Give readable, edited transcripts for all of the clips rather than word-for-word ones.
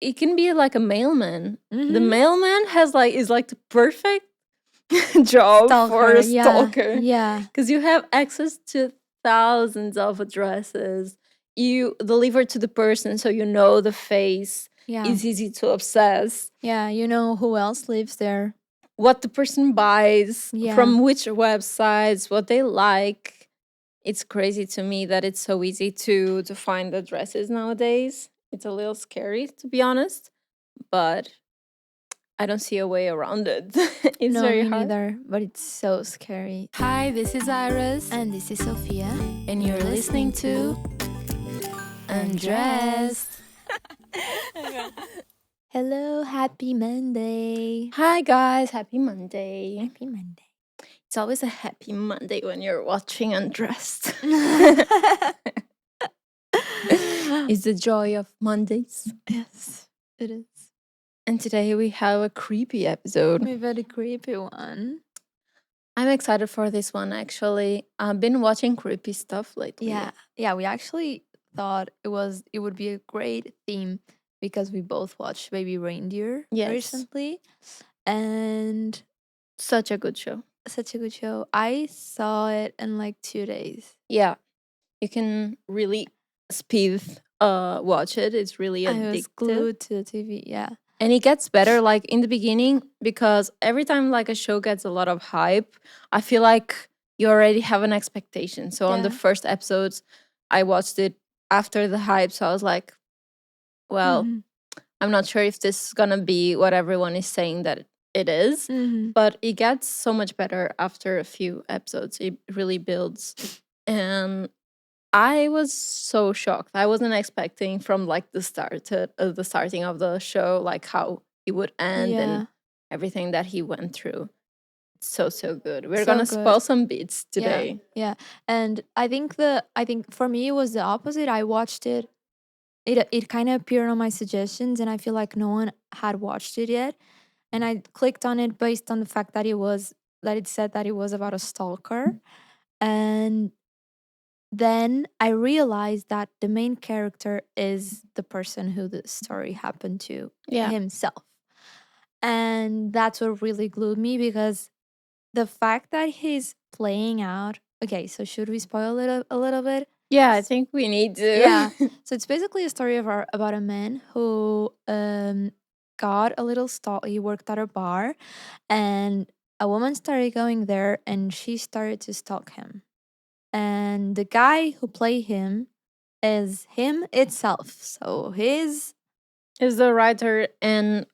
it can be like a mailman. The Mhm. mailman is like the perfect job for a stalker. Yeah. Because you have access to thousands of addresses. You deliver to the person, so you know the face. Yeah. It's easy to obsess. Yeah, you know who else lives there. What the person buys, Yeah. from which websites, what they like. It's crazy to me that it's so easy to find addresses nowadays. It's a little scary, to be honest, but I don't see a way around it. It's No, very me hard. neither, but it's so scary. Hi, this is Iris, And this is Sophia. and you're listening to Undressed. Hello, happy Monday. Hi, guys. Happy Monday. Happy Monday. It's always a happy Monday when you're watching Undressed. It's the joy of Mondays. Yes, it is. And today we have a creepy episode. A very creepy one. I'm excited for this one, actually. I've been watching creepy stuff lately. Yeah, we actually thought it would be a great theme because we both watched Baby Reindeer Yes. recently. And Such a good show. such a good show. I saw it in like 2 days. Yeah. You can really speed watch it. It's really I was addictive. glued to the TV, yeah. And it gets better like in the beginning, because every time like a show gets a lot of hype, I feel like you already have an expectation. So on the Yeah. first episodes, I watched it after the hype. So I was like, well, Mhm. I'm not sure if this is gonna be what everyone is saying that it is, Mhm. but it gets so much better after a few episodes. It really builds. And I was so shocked. I wasn't expecting from like the starting of the show, like how it would end Yeah. and everything that he went through. It's so good. We're So gonna good. spoil some bits today. Yeah. And I think for me it was the opposite. I watched it. It kind of appeared on my suggestions, and I feel like no one had watched it yet. And I clicked on it based on the fact that it said that it was about a stalker. And then I realized that the main character is the person who the story happened to Yeah. himself. And that's what really glued me, because the fact that he's playing out. Okay, so should we spoil it a little bit? Yeah, I think we need to. Yeah. So it's basically a story about a man who got a little stall. He worked at a bar, and a woman started going there, and she started to stalk him. And the guy who played him is him itself. So his Is the writer and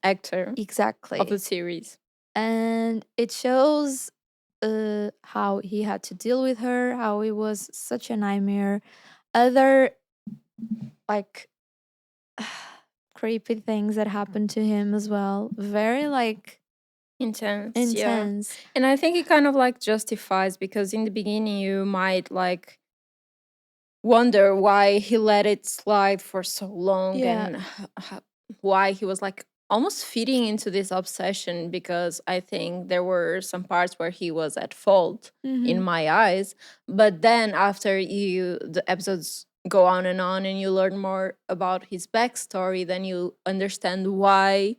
actor exactly. of the series. And it shows how he had to deal with her, how it was such a nightmare, other like creepy things that happened to him as well. Very like Intense. intense. Yeah. And I think it kind of like justifies, because in the beginning you might like wonder why he let it slide for so long. Yeah. And why he was like almost feeding into this obsession, because I think there were some parts where he was at fault in Mhm. my eyes. But then after the episodes go on and you learn more about his backstory, then you understand why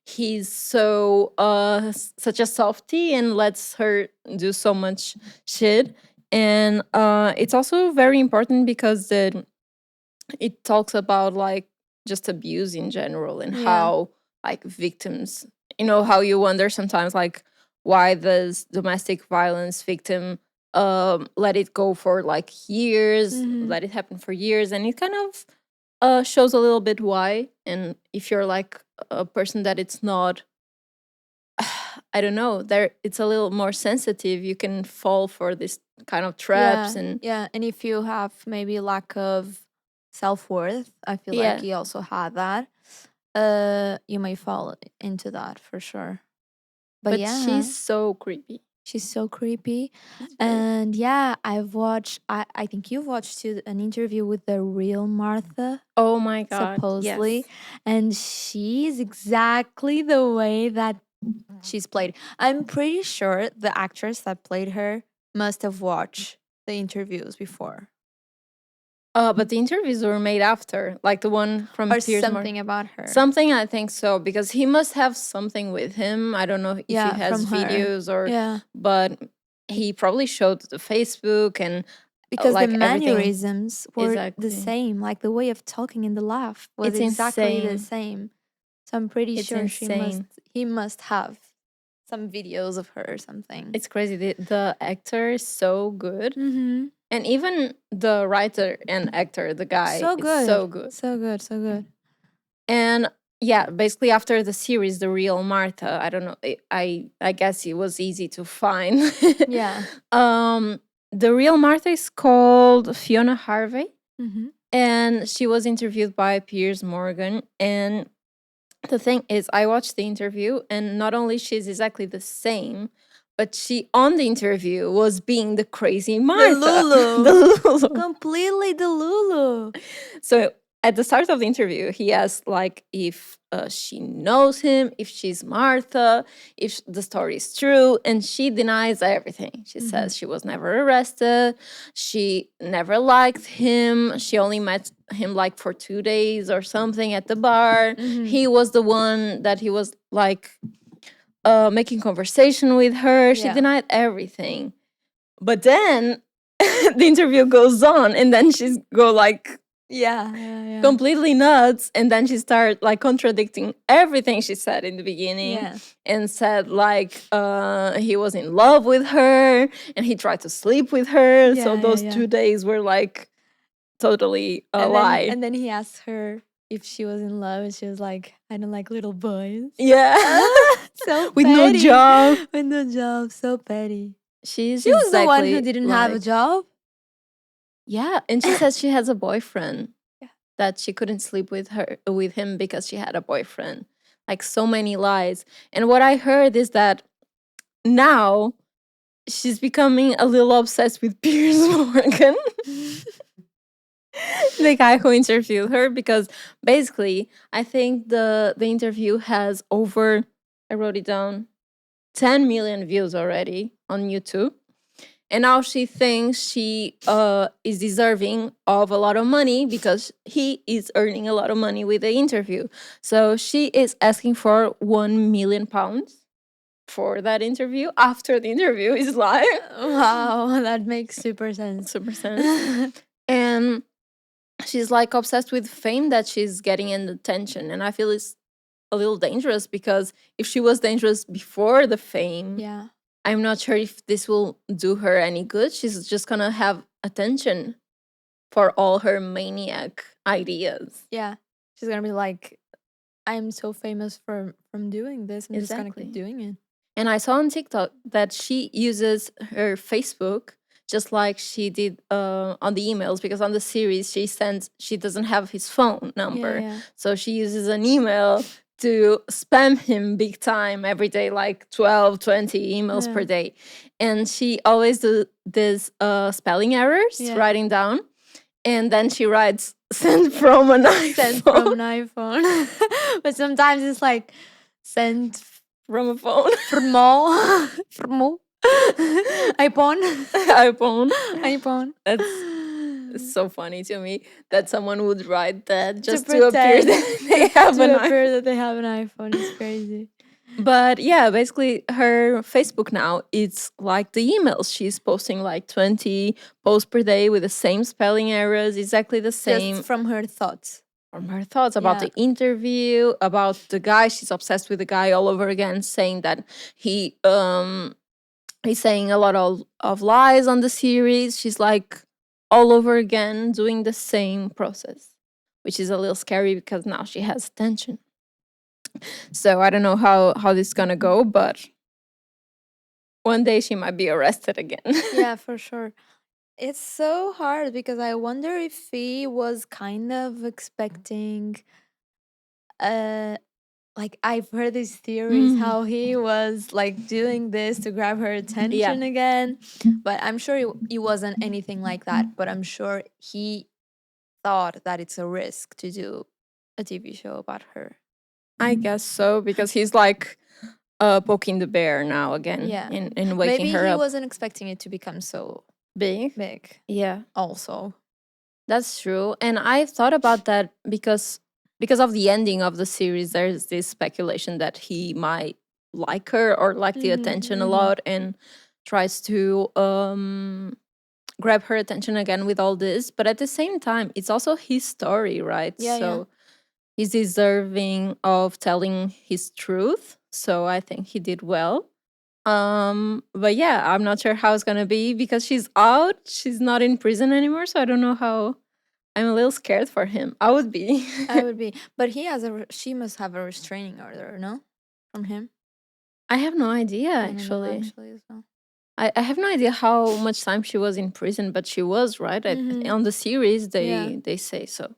he's so such a softie and lets her do so much shit. And it's also very important because it talks about like just abuse in general, and Yeah. how like victims, how you wonder sometimes like why this domestic violence victim let it go for like years, Mhm. let it happen for years, and it kind of shows a little bit why. And if you're like a person that it's not, I don't know, there it's a little more sensitive, you can fall for this kind of traps. And And if you have maybe lack of self-worth, I feel Yeah. like he also had that. You may fall into that for sure. but yeah, she's so creepy. she's so creepy. It's very- And yeah, I've watched. I think you've watched too, an interview with the real Martha, oh my god, supposedly, yes. and she's exactly the way that she's played. I'm pretty sure the actress that played her must have watched the interviews before. But the interviews were made after, like the one from or Piers Morgan. something about her. Something, I think so, because he must have something with him. I don't know if he Yeah, has from her. videos or, Yeah, but he probably showed the Facebook and because the like everything. mannerisms were the Exactly. same. Like the way of talking and the laugh was It's exactly the insane. same. So I'm pretty It's sure insane. he must have some videos of her or something. It's crazy. The actor is so good. Mm-hmm. And even the writer and actor, the guy, So is good. so good. So good. So good. And yeah, basically after the series, The Real Martha, I don't know, I guess it was easy to find. Yeah. The Real Martha is called Fiona Harvey, Mm-hmm. and she was interviewed by Piers Morgan. And the thing is, I watched the interview, and not only she's exactly the same, but she on the interview was being the crazy Martha, Lulu. the Lulu. Completely the Lulu. So at the start of the interview, he asked like if she knows him, if she's Martha, if the story is true, and she denies everything. She says she was never arrested, she never liked him, she only met him like for 2 days or something at the bar. He was the one that he was like making conversation with her. She Yeah. denied everything, but then the interview goes on, and then she's go like Yeah. completely nuts, and then she started like contradicting everything she said in the beginning. Yeah. And said like he was in love with her and he tried to sleep with her. So those 2 days were like totally a lie. And then he asked her if she was in love, and she was like, I don't like little boys. Yeah. So With petty. no job. With no job. So petty. She was the one who didn't have a job. Yeah, and she says she has a boyfriend. Yeah. That she couldn't sleep with him because she had a boyfriend. Like so many lies. And what I heard is that now she's becoming a little obsessed with Piers Morgan, the guy who interviewed her, because basically I think the interview has over, I wrote it down, 10 million views already on YouTube. And now she thinks she is deserving of a lot of money because he is earning a lot of money with the interview. So she is asking for £1 million for that interview after the interview is live. Wow, that makes super sense. Super sense. And she's like obsessed with fame that she's getting and attention. And I feel it's a little dangerous, because if she was dangerous before the fame, Yeah. I'm not sure if this will do her any good. She's just gonna have attention for all her maniac ideas. Yeah. She's gonna be like, I'm so famous from doing this. I'm just gonna keep doing it. And I saw on TikTok that she uses her Facebook just like she did on the emails, because on the series she doesn't have his phone number. Yeah. So she uses an email to spam him big time every day, like 12, 20 emails per day. And she always do this spelling errors, writing down. And then she writes, send from an iPhone. Send from an iPhone. But sometimes it's like, send from a phone. From iPhone. That's so funny to me that someone would write that just to appear that they have an iPhone. It's crazy. But yeah, basically her Facebook now, it's like the emails. She's posting like 20 posts per day with the same spelling errors, exactly the same. Just from her thoughts. From her thoughts about the interview, about the guy. She's obsessed with the guy all over again, saying that he's saying a lot of lies on the series. She's like all over again doing the same process, which is a little scary because now she has attention. So I don't know how this is gonna go, but one day she might be arrested again. Yeah, for sure. It's so hard because I wonder if he was kind of expecting like I've heard these theories how he was like doing this to grab her attention again, but I'm sure it wasn't anything like that. But I'm sure he thought that it's a risk to do a TV show about her. I guess so, because he's like poking the bear now again, and waking her up. Maybe he wasn't expecting it to become so big. Big. Yeah. Also. That's true. And I thought about that because of the ending of the series, there's this speculation that he might like her or like the attention a Mhm. lot and tries to grab her attention again with all this. But at the same time, it's also his story, right? Yeah, yeah. So he's deserving of telling his truth. So I think he did well. But yeah, I'm not sure how it's gonna be because she's out. She's not in prison anymore, so I don't know how. I'm a little scared for him. I would be. I would be, but she must have a restraining order, no, from him. I have no idea I don't know actually. actually as well. I have no idea how much time she was in prison, but she was, right? Mm-hmm. On the series Yeah, they say so.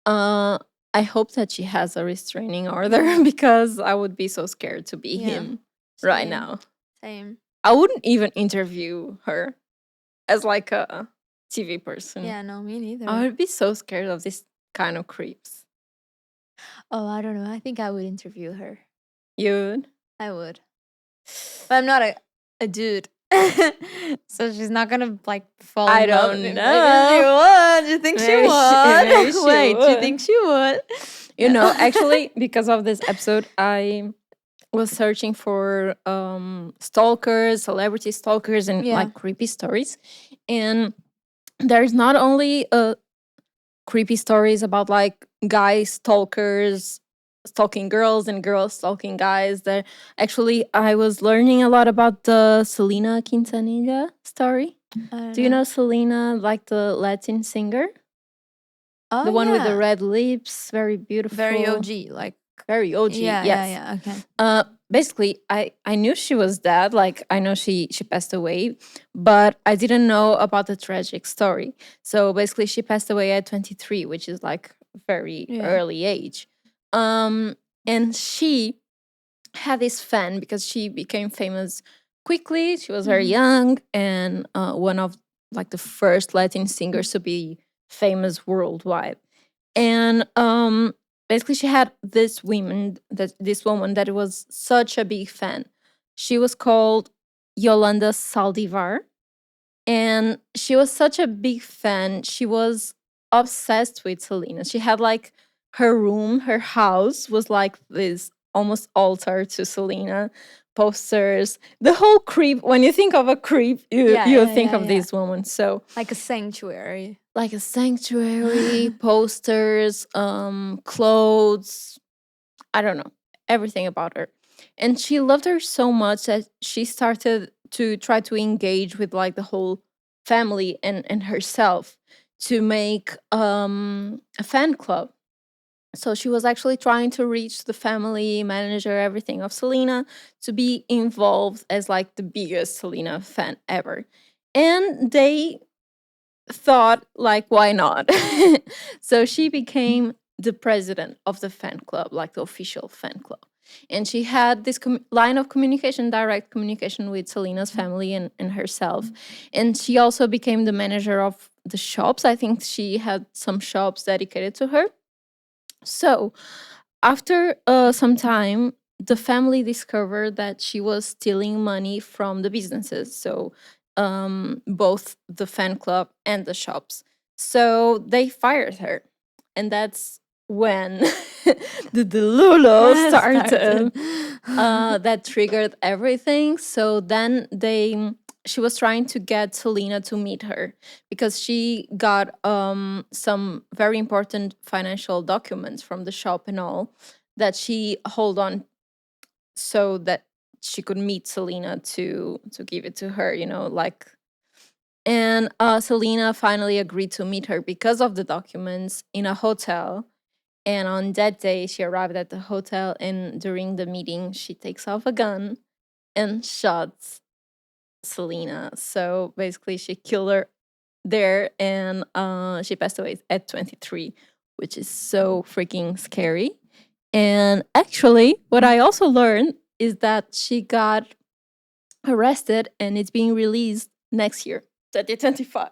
Uh I hope that she has a restraining yeah, order because I would be so scared to be yeah. him right Same, now. same. I wouldn't even interview her as like a TV person. Yeah, no, me I neither. would be so scared of this kind of creeps. Oh, I don't know. I think I would interview her. You would? I would, but I'm not a dude. So she's not gonna like fall I in love with don't me. Maybe she know. would. Do you think she Maybe would? she Wait, do you would. think she would? You No. know, actually, because of this episode, I was searching for stalkers, celebrity stalkers, and Yeah. like creepy stories. And there's not only creepy stories about like guys stalkers stalking girls and girls stalking guys. There actually I was learning a lot about the Selena Quintanilla story. I don't Do you know. know Selena, like the Latin singer? Oh The one with the yeah, red lips, very very beautiful, OG. Like very OG. yeah, yeah, Yes. yeah. Okay. Basically, I knew she was dead. Like I know she passed away, but I didn't know about the tragic story. So basically, she passed away at 23, which is like very Yeah. early age. Um, and she had this fan because she became famous quickly. She was very Mm-hmm. young and one of like the first Latin singers to be famous worldwide. And basically, she had this woman that was such a big fan. She was called Yolanda Saldivar, and she was such a big fan. She was obsessed with Selena. She had like her room, her house was like this almost altar to Selena, posters, the whole creep. When you think of a creep, you Yeah, you yeah, think yeah, of yeah. this woman. So Like a sanctuary. like a sanctuary, posters, clothes, I don't know, everything about her. And she loved her so much that she started to try to engage with like the whole family and herself to make a fan club. So she was actually trying to reach the family manager, everything of Selena, to be involved as like the biggest Selena fan ever. And they thought like why not. So she became the president of the fan club, like the official fan club, and she had this line of communication, direct communication with Selena's family and herself. And she also became the manager of the shops. I think she had some shops dedicated to her. So after some time, the family discovered that she was stealing money from the businesses. So both the fan club and the shops. So they fired her. And that's when the Delulo Started. started. That triggered everything. So then she was trying to get Selena to meet her because she got some very important financial documents from the shop and all that she hold on so that she could meet Selena to give it to her, like. And Selena finally agreed to meet her because of the documents in a hotel. And on that day, she arrived at the hotel, and during the meeting, she takes off a gun and shots Selena. So basically, she killed her there, and she passed away at 23, which is so freaking scary. And actually, what I also learned is that she got arrested and it's being released next year, 2025.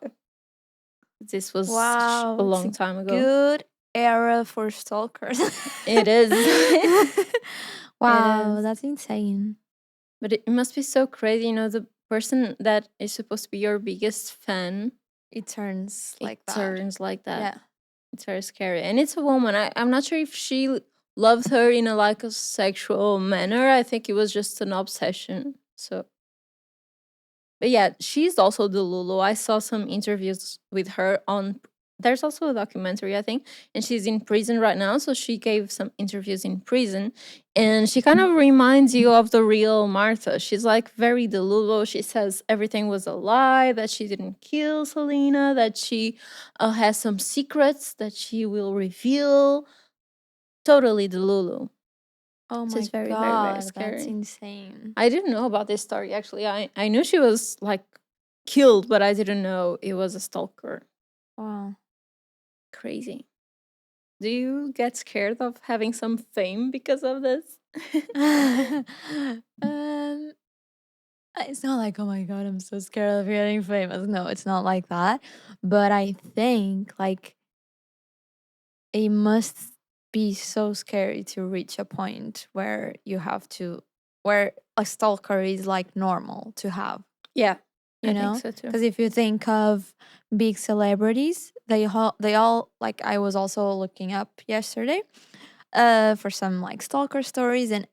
This was such a Wow, it's long a time ago. good era for stalkers. It is. It Wow, is. that's insane. But it must be so crazy, the person that is supposed to be your biggest fan. it turns It like that. turns like that. Yeah. It's very scary. And it's a woman. I'm not sure if she loved her in a like a sexual manner. I think it was just an obsession. So but yeah, she's also the Lulu. I saw some interviews with her on. There's also a documentary, I think, and she's in prison right now. So she gave some interviews in prison, and she kind of reminds you of the real Martha. She's like very Delulu. She says everything was a lie, that she didn't kill Selena, that she has some secrets that she will reveal. Totally Delulu. Oh So it's my very, very, very god, that's scary. insane. I didn't know about this story actually. I knew she was like killed, but I didn't know it was a stalker. Wow. Crazy. Do you get scared of having some fame because of this? um it's not like, oh my god, I'm so scared of getting famous. No, it's not like that. But I think like it must be so scary to reach a point where you have to where a stalker is like normal to have, Yeah, you I think know? so too. Because if you think of big celebrities, they all like I was also looking up yesterday for some like stalker stories, and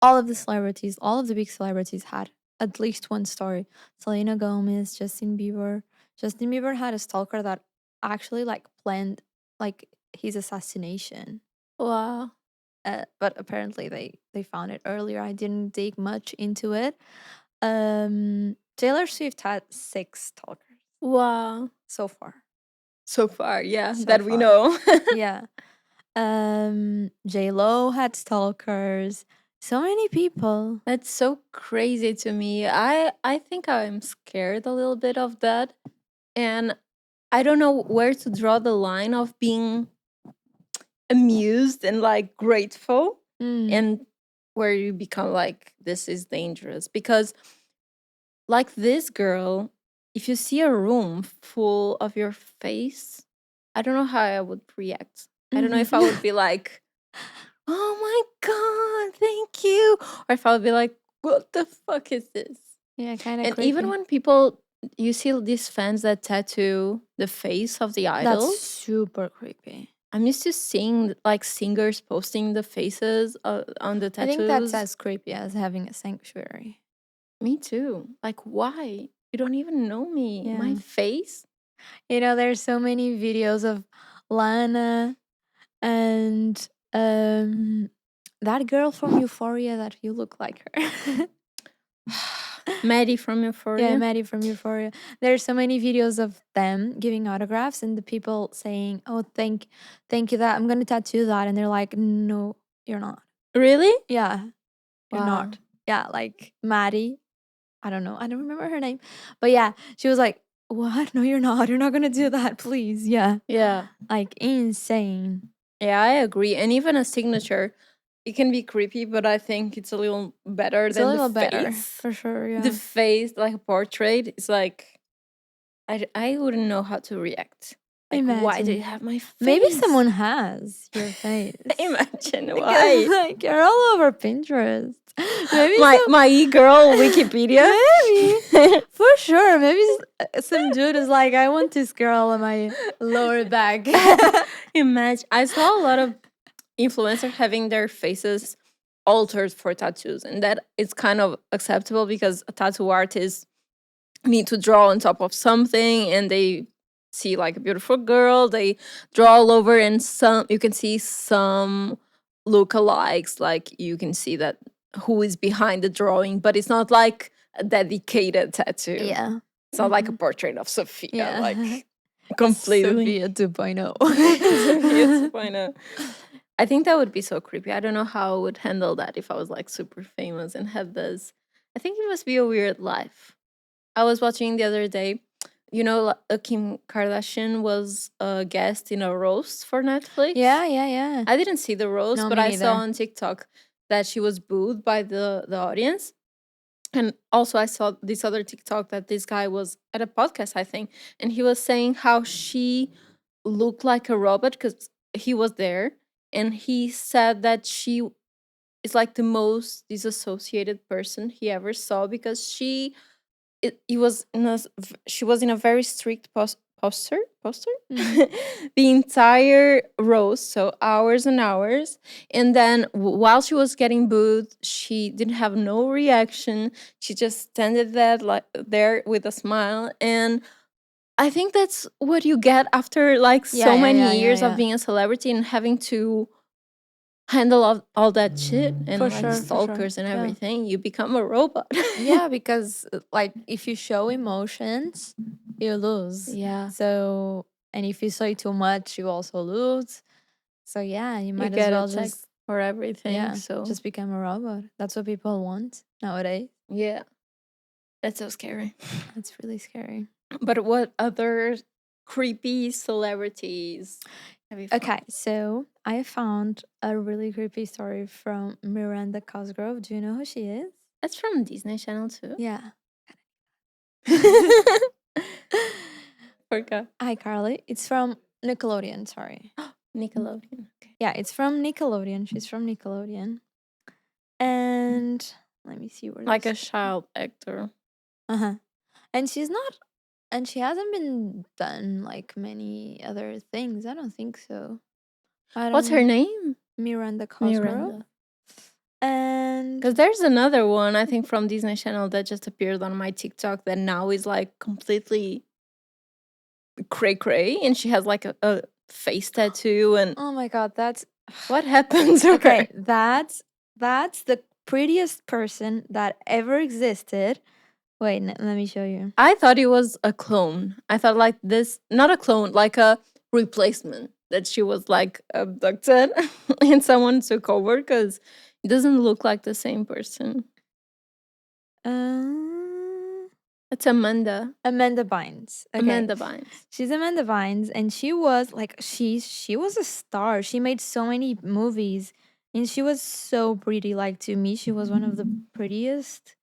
all of the big celebrities had at least one story. Selena Gomez, Justin Bieber. Justin Bieber had a stalker that actually like planned like his assassination. Wow. But apparently they found it earlier. I didn't dig much into it. Taylor Swift had 6 stalkers Wow. so far. So far, yeah, So that we far. know. Yeah. J Lo had stalkers. So many people. That's so crazy to me. I think I'm scared a little bit of that, and I don't know where to draw the line of being amused and like grateful Mm. and where you become like this is dangerous because like this girl, if you see a room full of your face, I don't know how I would react. I don't know if I would be like, oh my god, thank you, or if I would be like, what the fuck is this? Yeah, kind of And even creepy. when people, you see these fans that tattoo the face of the That's idols, super creepy. I'm used to seeing like singers posting the faces on the I think that's tattoos. as creepy as having a sanctuary. Me too. Like, why? You don't even know me. My Yeah. face? You know, there's so many videos of Lana and that girl from Euphoria that you look like her. Maddie from Yeah, Euphoria? Maddie from Euphoria. There's so many videos of them giving autographs and the people saying, "Oh, thank you that I'm gonna tattoo that," and they're like, "No, you're not." Really? Yeah, you're Wow. not. Yeah, like Maddie. I don't know. I don't remember her name, but yeah, she was like, "What? No, you're not. You're not gonna do that, please." Yeah, Yeah. like insane. Yeah, I agree. And even a signature, it can be creepy, but I think it's a little better It's a than the little better face. for sure. The Yeah. face, like a portrait, is like, I wouldn't know how to react. Like, why do you Imagine. have my Maybe face? someone has your face. Imagine Because why. like you're all over Pinterest. Maybe My e-girl Wikipedia. maybe for sure. Maybe some dude is like, I want this girl on my lower back. Imagine, I saw a lot of influencers having their faces altered for tattoos, and that is kind of acceptable because a tattoo artist need to draw on top of something, and they see like a beautiful girl, they draw all over, and some you can see some lookalikes, like you can see that who is behind the drawing, but it's not like a dedicated tattoo. Yeah. It's not like a portrait of Sophia, Yeah. like completely. Sophia 2.0. Sophia 2.0. I think that would be so creepy. I don't know how I would handle that if I was like super famous and have this. I think it must be a weird life. I was watching the other day, Kim Kardashian was a guest in a roast for Netflix. Yeah, yeah, yeah. I didn't see the roast, No, but me I saw neither. on TikTok that she was booed by the audience. And also, I saw this other TikTok that this guy was at a podcast, I think, and he was saying how she looked like a robot because he was there. And he said that she is like the most disassociated person he ever saw because she it was she was in a very strict poster Mhm. the entire roast, so hours and hours. And then while she was getting booed, she didn't have no reaction. She just standed there like there with a smile. And I think that's what you get after like Yeah, so yeah, yeah, many yeah, years of yeah. being a celebrity and having to handle all that shit For and like sure, for sure. stalkers and Yeah. everything. You become a robot. Yeah, because like if you show emotions, you lose. Yeah, So, and if you say too much, you also lose. So yeah, you you might as get well attacked just, for everything. yeah, So just become a robot. That's what people want nowadays. yeah, that's so scary. That's really scary. But what other creepy celebrities have you found? Okay, so I found a really creepy story from Miranda Cosgrove. Do you know who she is? That's from Disney Channel too. Yeah. Forgot. Hi, Carly. It's from Nickelodeon, sorry. Nickelodeon. Okay. Yeah, it's from Nickelodeon. She's from Nickelodeon. And let me see where Like this. a child actor. Uh-huh. And she's not, and she hasn't been done like many other things. I don't think so. I What's don't her know. name? Miranda Cosgrove. Miranda. And Because there's another one, I think, from Disney Channel that just appeared on my TikTok that now is like completely cray cray. And she has like a face tattoo. And oh my god, that's what happened to okay. her? That's the prettiest person that ever existed. Wait, let me show you. I thought it was a clone. I thought like this, not a clone, like a replacement that she was like abducted and someone took over because it doesn't look like the same person. Uh, It's Amanda. Amanda Bynes. Okay. Amanda Bynes. She's Amanda Bynes, and she was like she was a star. She made so many movies, and she was so pretty. Like to me, she was one of the prettiest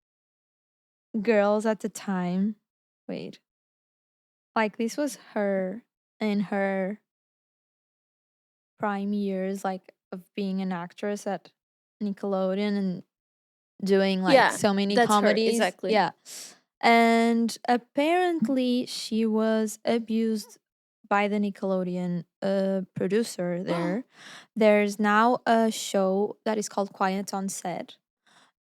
girls at the time. Wait, like this was her in her prime years, like of being an actress at Nickelodeon and doing like Yeah, so many that's her, comedies. exactly. Yeah. And apparently she was abused by the Nickelodeon producer there. There's now a show that is called Quiet on Set.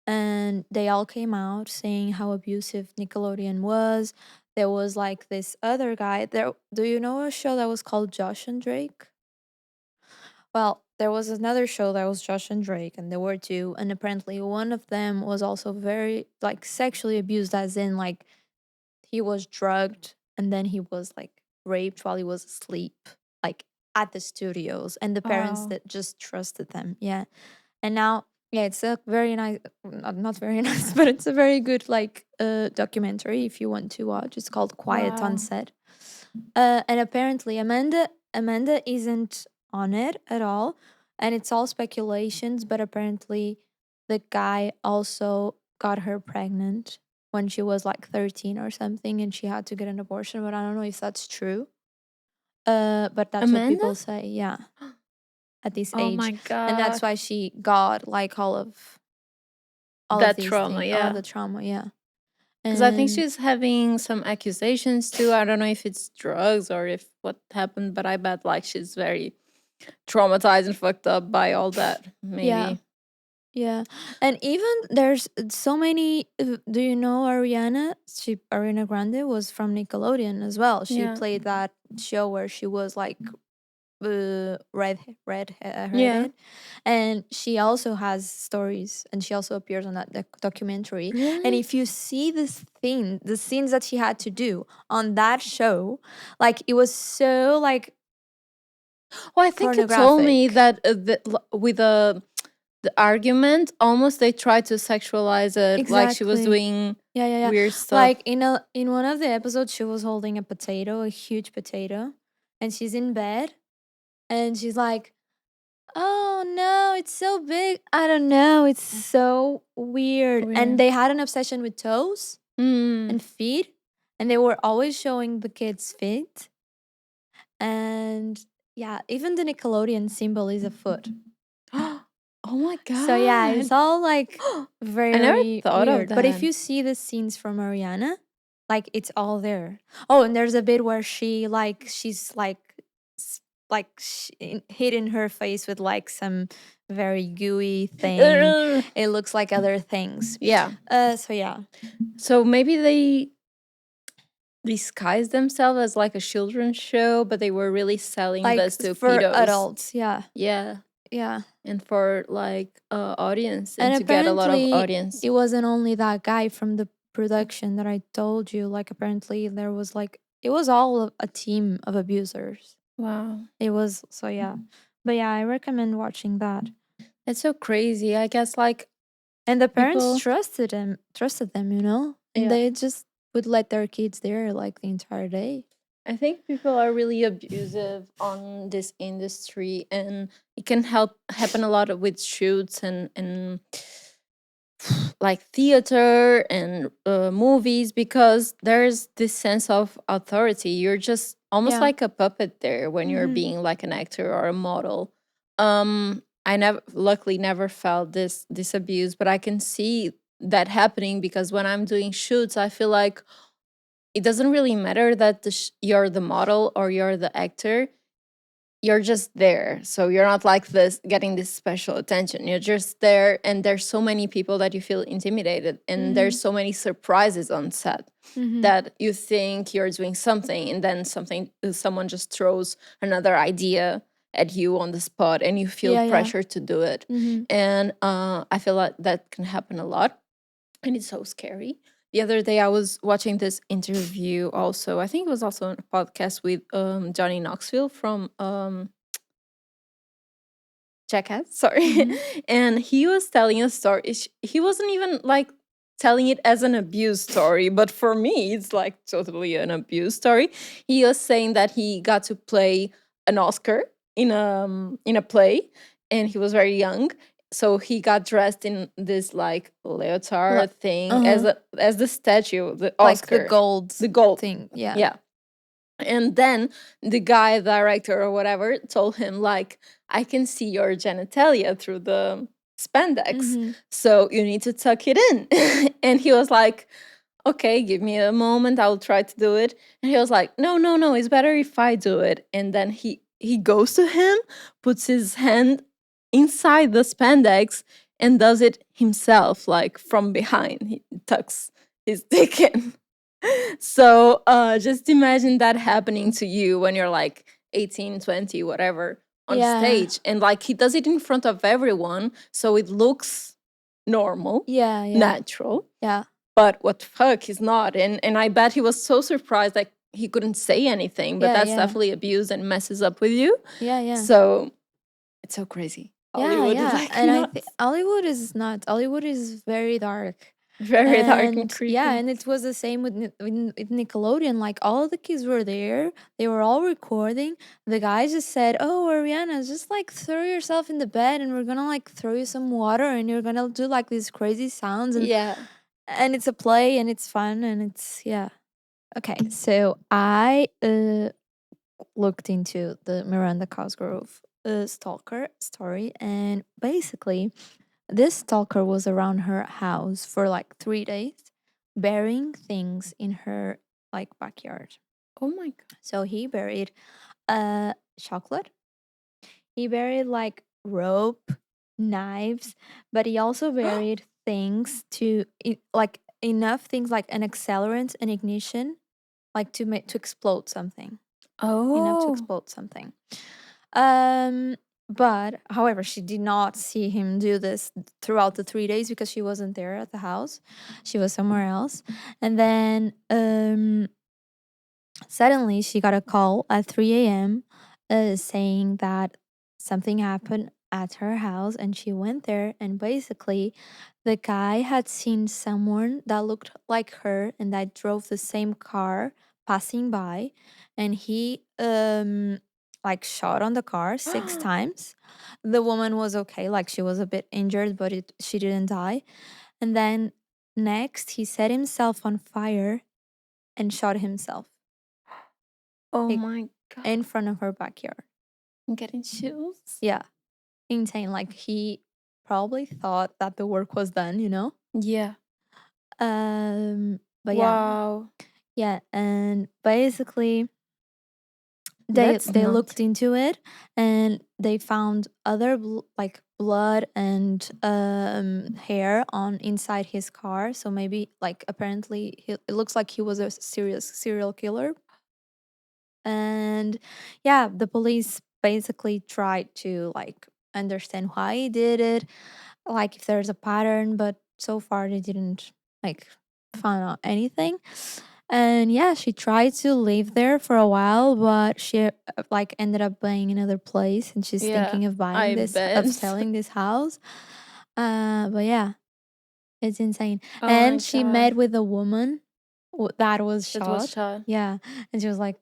And they all came out saying how abusive Nickelodeon was. There was like this other guy there. Do you know a show that was called Josh and Drake? Well, there was another show that was Josh and Drake, and there were two, and apparently one of them was also very like sexually abused, as in like he was drugged and then he was like raped while he was asleep, like at the studios, and the parents Wow. that just trusted them. Yeah, and now yeah, it's a very nice, not very nice, but it's a very good like documentary if you want to watch. It's called Quiet on Wow. Set, and apparently Amanda isn't on it at all, and it's all speculations. But apparently, the guy also got her pregnant when she was like 13 or something, and she had to get an abortion. But I don't know if that's true. But that's what Amanda? people say. Yeah, at this Oh age, my and that's God. why she got like all of That these trauma, things, all of yeah. the trauma. Yeah, Because I think and she's having some accusations too. I don't know if it's drugs or if what happened, but I bet like she's very traumatized and fucked up by all that. yeah. Maybe. Yeah, and even there's so many. Do you know Ariana? Ariana Grande was from Nickelodeon as well. She Yeah. played that show where she was like red Yeah. headed, and she also has stories, and she also appears on that documentary. And Really? if you see the scenes that she had to do on that show, like it was so like Well, I think you told me pornographic. that with the argument, almost they tried to sexualize it, like she was Exactly. doing Yeah, yeah, yeah. weird stuff. Like in one of the episodes, she was holding a potato, a huge potato, and she's in bed, and she's like, "Oh no, it's so big. I don't know. It's so weird." And Weird. they had an obsession with toes Mm. and feet, and they were always showing the kids' feet. And yeah, even the Nickelodeon symbol is a foot. Oh my So yeah, it's God. all like I never very thought of weird. But if that. you see the scenes from Ariana, Like it's all there. Oh, and there's a bit where she's like hitting her face with like some very gooey thing. Ugh. It looks like other things. Yeah. So yeah, So maybe they disguised themselves as like a children's show, but they were really selling like this to for pedos. adults. Yeah, Yeah. yeah. And for like audience, And and to get a lot of apparently, audience. it wasn't only that guy from the production that I told you. Like apparently, there was like it was all a team of abusers. Wow. It was so yeah, but yeah, I recommend watching that. That's so crazy. I guess like And the parents people, trusted them, you know, and yeah. they just would let their kids there like the entire day. I think people are really abusive on this industry, and it can happen a lot with shoots and like theater and movies, because there's this sense of authority. You're just almost Yeah. like a puppet there when you're Mhm. being like an actor or a model. I never, luckily, never felt this abuse, but I can see that happening, because when I'm doing shoots, I feel like it doesn't really matter that you're the model or you're the actor. You're just there, so you're not like this getting this special attention. You're just there, and there's so many people that you feel intimidated, and Mhm. there's so many surprises on set Mhm. that you think you're doing something, and then someone just throws another idea at you on the spot, and you feel Yeah, yeah. pressure to do it. Mhm. And I feel like that can happen a lot, and it's so scary. The other day I was watching this interview also. I think it was also a podcast with Johnny Knoxville from Jackass, sorry. Mhm. And he was telling a story. He wasn't even like telling it as an abuse story, but for me, it's like totally an abuse story. He was saying that he got to play an Oscar in a play, and he was very young. So he got dressed in this like Li- leotard thing as uh-huh. as the statue, the Like the Oscar, gold the gold. thing. Yeah. Yeah. And then the guy, director or whatever, told him like, I can see your genitalia through the spandex, Mhm. so you need to tuck it in. And he was like, okay, give me a moment, I'll try to do it. And he was like, no, no, no, it's better if I do it. And then he goes to him, puts his hand inside the spandex, and does it himself, like from behind. He tucks his dick in. So just imagine that happening to you when you're like 18, 20, whatever, on Yeah. stage. And like he does it in front of everyone, so it looks normal, Yeah, yeah. natural. Yeah. But what the fuck, he's not. And I bet he was so surprised that he couldn't say anything, but Yeah, that's yeah. definitely abuse and messes up with you. Yeah, yeah. So it's so crazy. Yeah, Hollywood is yeah. like And I think nuts. Hollywood is not. Hollywood is very dark. Very dark and And yeah, creepy. and it was the same with with Nickelodeon. Like all the kids were there, they were all recording. The guy just said, "Oh, Ariana, just like throw yourself in the bed, and we're gonna like throw you some water, and you're gonna do like these crazy sounds, Yeah. and it's a play, and it's fun, and it's yeah." Okay, so I looked into the Miranda Cosgrove stalker story, and basically this stalker was around her house for like 3 days, burying things in her like backyard. Oh my god. So he buried chocolate. He buried like rope, knives, but he also buried things like enough things like an accelerant, an ignition, like to explode something. Enough to Oh. explode something. Um, but however, she did not see him do this throughout the 3 days because she wasn't there at the house. She was somewhere else. And then suddenly she got a call at 3 a.m. Saying that something happened at her house, and she went there, and basically the guy had seen someone that looked like her and that drove the same car passing by, and he like shot on the car 6 times. The woman was okay, like she was a bit injured, but she didn't die. And then next he set himself on fire and shot himself, Oh like, my god. in front of her backyard. I'm getting chills. Yeah, insane. Like he probably thought that the work was done, you know? Yeah. But yeah. Wow. Yeah, and basically That's they not. looked into it and they found other like blood and hair on inside his car. So maybe like apparently it looks like he was a serious serial killer. And yeah, the police basically tried to like understand why he did it, like if there's a pattern, but so far they didn't like find out anything. And yeah, she tried to live there for a while, but she like ended up buying another place, and she's Yeah, thinking of buying I this, of bet. selling this house. But yeah, it's insane. Oh my And she met god, with a woman that was that was shot. shot. Yeah, and she was like,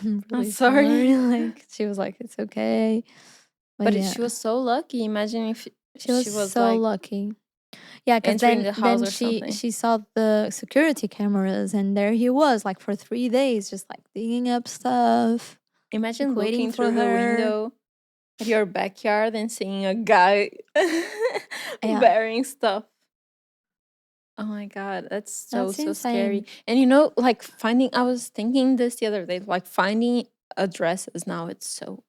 "I'm I'm really sorry." sorry. Like she was like, "It's okay." But But yeah, she was so lucky. Imagine if she was she was so like lucky. Yeah, because entering the house then or something. she saw the security cameras, and there he was, like for 3 days, just like digging up stuff, like Imagine waiting looking for through the her. window at your backyard and seeing a guy Yeah, bearing stuff. Oh my god, that's so that's so scary. insane. And like finding I was thinking this the other day, like finding addresses now it's so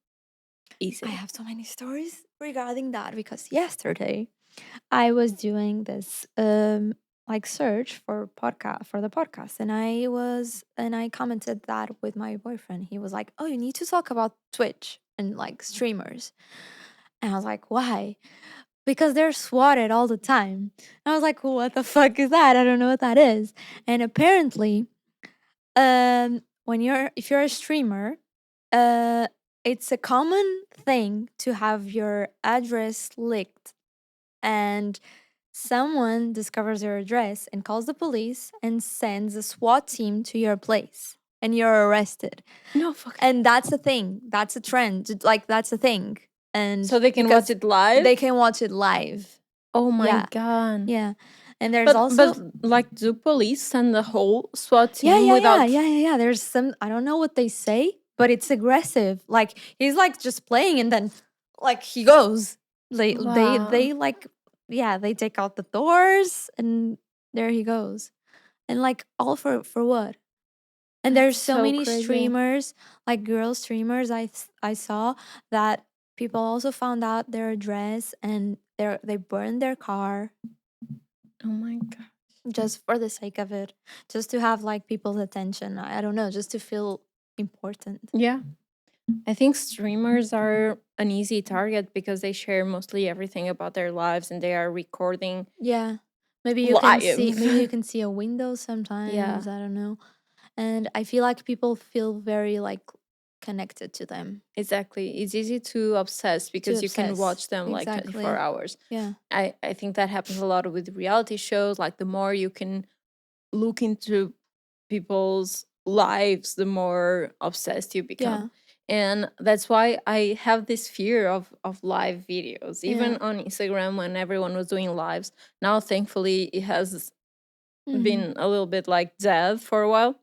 I easy. have so many stories regarding that because yesterday I was doing this like search for podcast for the podcast, and I commented that with my boyfriend. He was like, "Oh, you need to talk about Twitch and like streamers." And I was like, "Why?" Because they're swatted all the time. I was like, "What the fuck is that? I don't know what that is." And apparently, when you're if you're a streamer, uh, it's a common thing to have your address leaked, and someone discovers your address and calls the police and sends a SWAT team to your place, and you're arrested. No fuck. And that's a thing. That's a trend. Like that's a thing. So And they can watch because it live? they can watch it live. Oh my Yeah. god. Yeah. And there's But also like do police send the whole SWAT yeah, team yeah, yeah, without yeah, yeah, yeah. There's some I don't know what they say, but it's aggressive. Like he's like just playing and then like he goes. wow. They like yeah, they take out the doors and there he goes. And like all for what? And That's there's so so many crazy. streamers, like girl streamers I saw that people also found out their address and they burned their car Oh my god. just for the sake of it, just to have like people's attention. I don't know, just to feel important. Yeah. I think streamers are an easy target because they share mostly everything about their lives and they are recording Yeah. Maybe you live. can see a window Yeah, sometimes, I don't know. And I feel like people feel very like connected to them. exactly. It's easy to obsess To because you can obsess. watch them like 24 Exactly. hours. Yeah. I think that happens a lot with reality shows. Like the more you can look into people's lives, the more obsessed you Yeah. become. And that's why I have this fear of live videos. Even Yeah. on Instagram when everyone was doing lives. Now thankfully it has Mhm. been a little bit like dead for a while.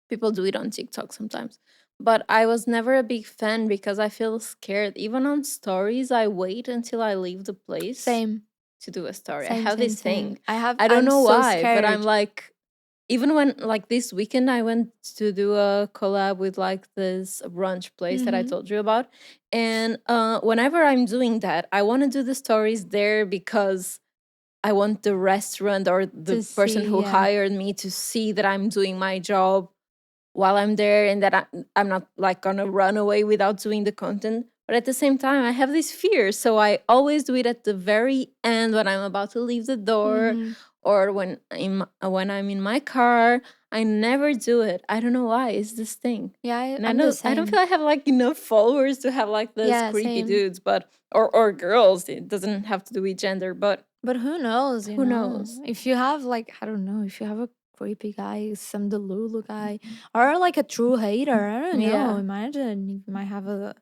People do it on TikTok sometimes. But I was never a big fan because I feel scared. Even on stories, I wait until I leave the place Same. to do a story. I Same, have same, this same. thing. I don't I'm know so why, but I'm scared. like, even when, like this weekend, I went to do a collab with like this brunch place that I Mhm. told you about. And whenever I'm doing that, I want to do the stories there because I want the restaurant or the To person see, who yeah. hired me to see that I'm doing my job while I'm there and that I'm not like gonna run away without doing the content. But at the same time, I have this fear. So I always do it at the very end when I'm about to leave the door Mhm. or when I'm in my car. I never do it. I don't know why. It's this thing. Yeah, And I'm the I don't same. feel I have like enough followers to have like those Yeah, creepy same. dudes, but or girls. It doesn't have to do with gender, but But who knows, you who know? knows? If you have like I don't know, if you have a creepy guy, some delulu guy, or like a true hater, I don't know. Yeah. Imagine you might have a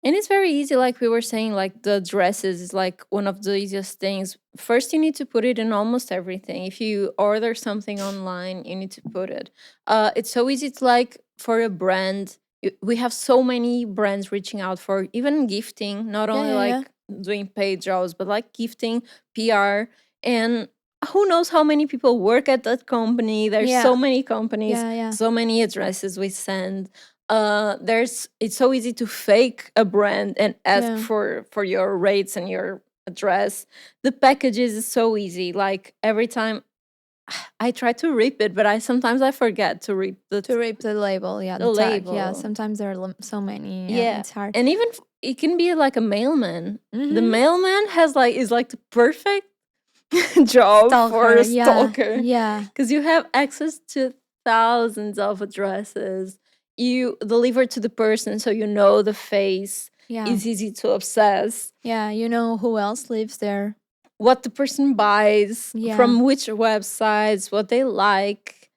And it's very easy, like we were saying, like the dresses is like one of the easiest things. First, you need to put it in almost everything. If you order something online, you need to put it. It's so easy to like for a brand. We have so many brands reaching out for even gifting, not yeah, only yeah, yeah. like doing paid jobs, but like gifting, PR. And who knows how many people work at that company. There's Yeah. so many companies, Yeah. so many addresses we send. It's so easy to fake a brand and ask Yeah. for your rates and your address. The packages is so easy. Like every time I try to rip it, but I sometimes I forget to rip To rip the label, yeah, the the tag. Yeah, label. sometimes there are so many. Yeah, Yeah, it's hard. and even it can be like a mailman. The Mhm. mailman is like the perfect job for Stalker, a yeah, stalker yeah, because you have access to thousands of addresses. You deliver to the person, so you know the face. yeah, It's easy to obsess. yeah. You know who else lives there? What the person buys Yeah, from which websites, what they like.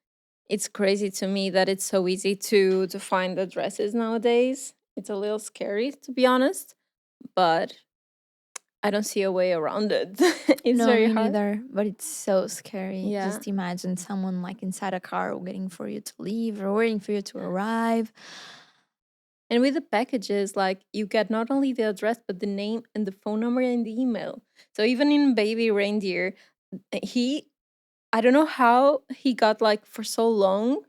It's crazy to me that it's so easy to find addresses nowadays. It's a little scary, to be honest, but I don't see a way around it. It's no, very me hard. neither. But it's so scary. Yeah. Just imagine someone like inside a car waiting for you to leave or waiting for you to arrive. And with the packages, like you get not only the address, but the name and the phone number and the email. So even in Baby Reindeer, he, I don't know how he got like for so long,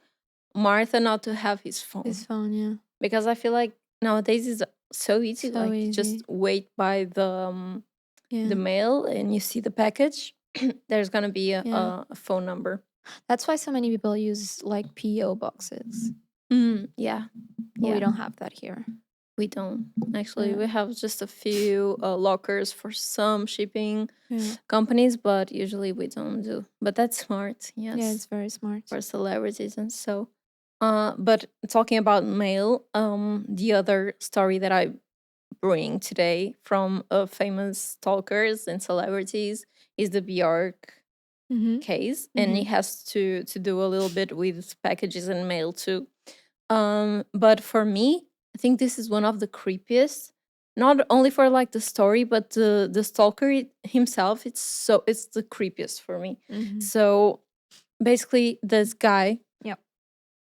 Martha not to have his His phone. phone, yeah, Because I feel like nowadays is so easy. so Like you just easy. wait by the Yeah, mail and you see the package. There's gonna be yeah. a phone number. That's why so many people use like PO boxes. Yeah, But we yeah. don't have that here. We don't actually. Yeah, We have just a few lockers for some shipping yeah, companies, but usually we don't do. But that's smart, yeah. It's yes, very smart. for celebrities and so. But talking about mail, the other story that I bring today from famous stalkers and celebrities is the Björk Mm-hmm. case, and Mm-hmm. it has to do a little bit with packages and mail too. But for me, I think this is one of the creepiest. Not only for like the story, but the stalker himself. It's the creepiest for me. Mm-hmm. So basically, this guy. Yep.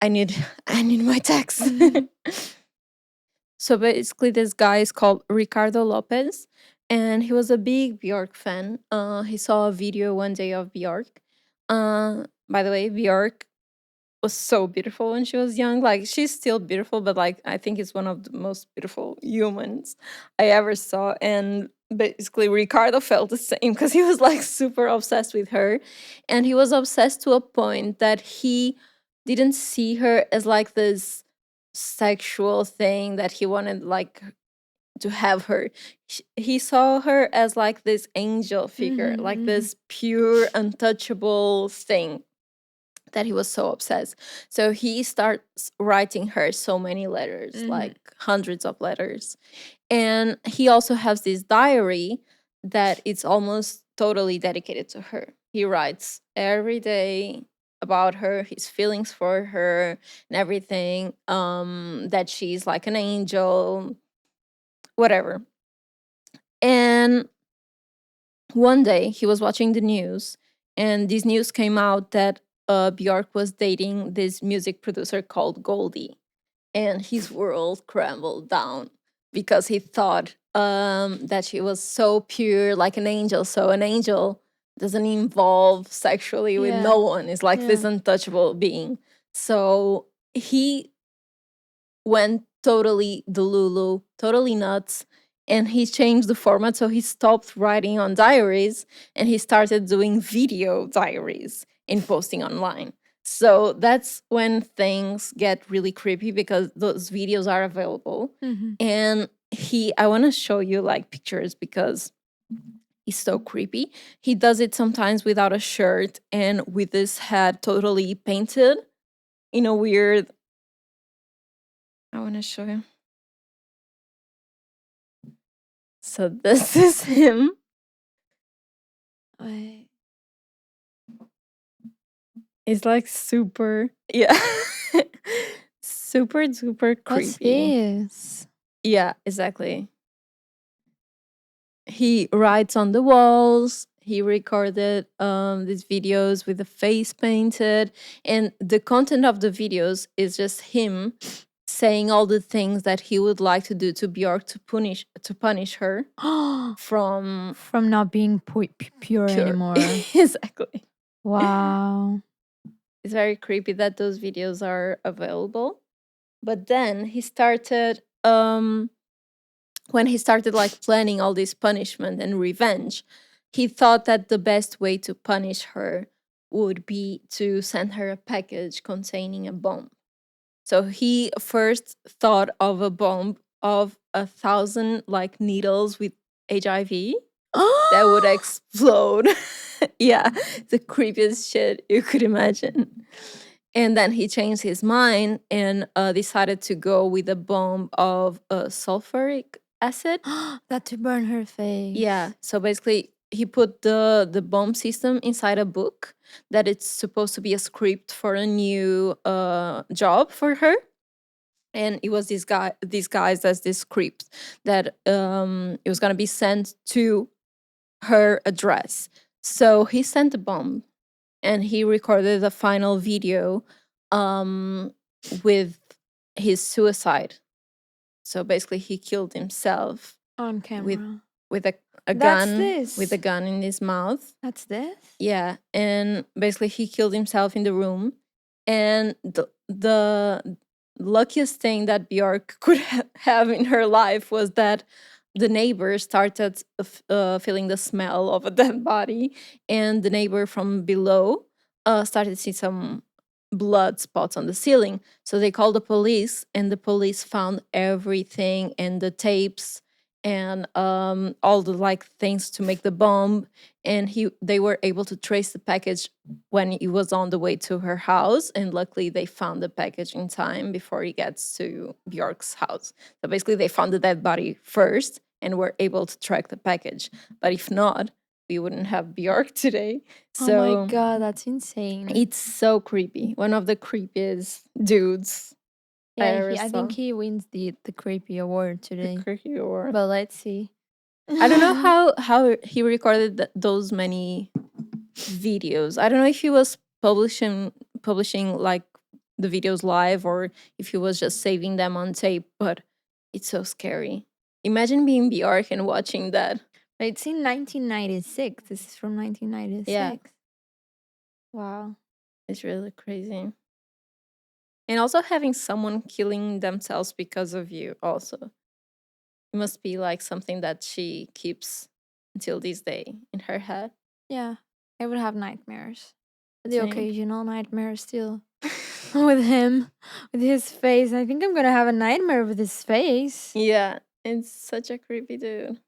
I need I need my text. Mhm. So basically, this guy is called Ricardo Lopez, and he was a big Bjork fan. He saw a video one day of Bjork. By the way, Bjork was so beautiful when she was young. Like she's still beautiful, but like I think it's one of the most beautiful humans I ever saw. And basically Ricardo felt the same because he was like super obsessed with her. And he was obsessed to a point that he didn't see her as like this sexual thing that he wanted like to have her. He saw her as like this angel figure, Mhm, like mhm. this pure untouchable thing that he was so obsessed. So he starts writing her so many letters, Mhm. like hundreds of letters. And he also has this diary that it's almost totally dedicated to her. He writes every day about her, his feelings for her and everything, that she's like an angel, whatever. And one day he was watching the news, and this news came out that Bjork was dating this music producer called Goldie, and his world crumbled down because he thought that she was so pure, like an angel. So an angel doesn't involve sexually with Yeah, no one. It's like this yeah. untouchable being. So he went totally delulu, totally nuts. And he changed the format. So he stopped writing on diaries and he started doing video diaries and posting online. So that's when things get really creepy because those videos are available. Mhm. And I want to show you like pictures because he's so creepy. He does it sometimes without a shirt and with his head totally painted in a weird. I want to show you. So this is him. Wait. It's like super, yeah, super duper What's creepy. this? Yeah, exactly. He writes on the walls. He recorded these videos with the face painted, and the content of the videos is just him saying all the things that he would like to do to Björk to punish her from From not being pure pure. anymore. Exactly. Wow. It's very creepy that those videos are available. But then he started when he started like planning all this punishment and revenge, he thought that the best way to punish her would be to send her a package containing a bomb. So he first thought of a bomb of 1,000 like needles with HIV that would explode. Yeah, the creepiest shit you could imagine. And then he changed his mind and decided to go with a bomb of sulfuric acid. That to burn her face. Yeah. So basically, he put the bomb system inside a book that it's supposed to be a script for a new job for her. And it was disguised as this script that it was gonna be sent to her address. So he sent the bomb, and he recorded the final video um, with his suicide. So basically, he killed himself On with camera. with a That's gun this. with a gun in his mouth. That's this? Yeah, and basically he killed himself in the room. And the luckiest thing that Björk could have in her life was that the neighbor started feeling the smell of a dead body, and the neighbor from below started to see some blood spots on the ceiling. So they called the police, and the police found everything and the tapes and all the like things to make the bomb. And they were able to trace the package when it was on the way to her house, and luckily they found the package in time before he gets to Björk's house. So basically they found the dead body first and were able to track the package. But if not, we wouldn't have Björk today. So Oh my god, that's insane. it's so creepy. One of the creepiest dudes I Yeah, ever I saw. think he wins the creepy award today. Creepy award. But let's see. I don't know how he recorded those many videos. I don't know if he was publishing like the videos live, or if he was just saving them on tape, but it's so scary. Imagine being Bjork and watching that. It's in 1996. This is from 1996. Yeah. Wow. It's really crazy. And also having someone killing themselves because of you also. It must be like something that she keeps until this day in her head. Yeah. I would have nightmares. The Same. occasional nightmare still. With him, with his face. I think I'm gonna have a nightmare with his face. Yeah, it's such a creepy dude.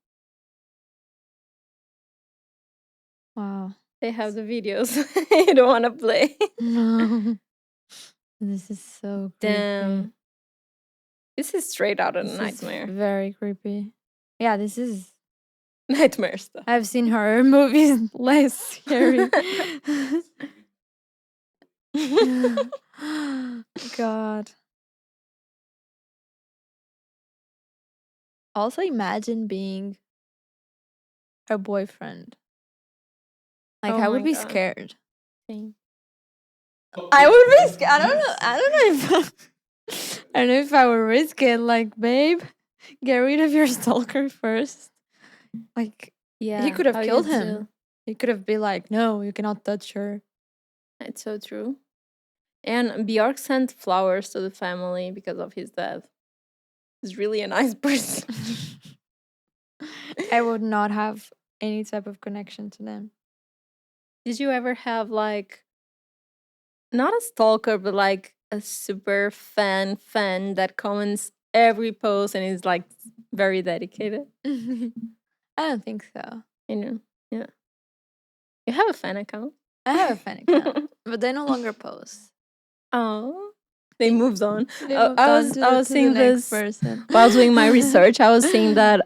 Wow. They have the videos. You don't want to play. No. This is so creepy. Damn. This is straight out of This a is nightmare. very creepy. Yeah, this is. Nightmare stuff. I've seen horror movies less scary. God. Also, imagine being her boyfriend. Like, Oh I would my be God. scared. Same. I would be scared. I don't know. I don't know if I don't know if I would risk it. Like, babe, get rid of your stalker first. Like, Yeah. he could have how you killed him. do. He could have been like, no, you cannot touch her. It's so true. And Bjork sent flowers to the family because of his death. He's really a nice person. I would not have any type of connection to them. Did you ever have like, not a stalker, but like a super fan that comments every post and is like very dedicated? I don't think so. You know, yeah. You have a fan account. I have a fan account, but they no longer post. Oh, they moved on. They I moved on was to I the- was to the seeing next this person. while I was doing my research. I was seeing that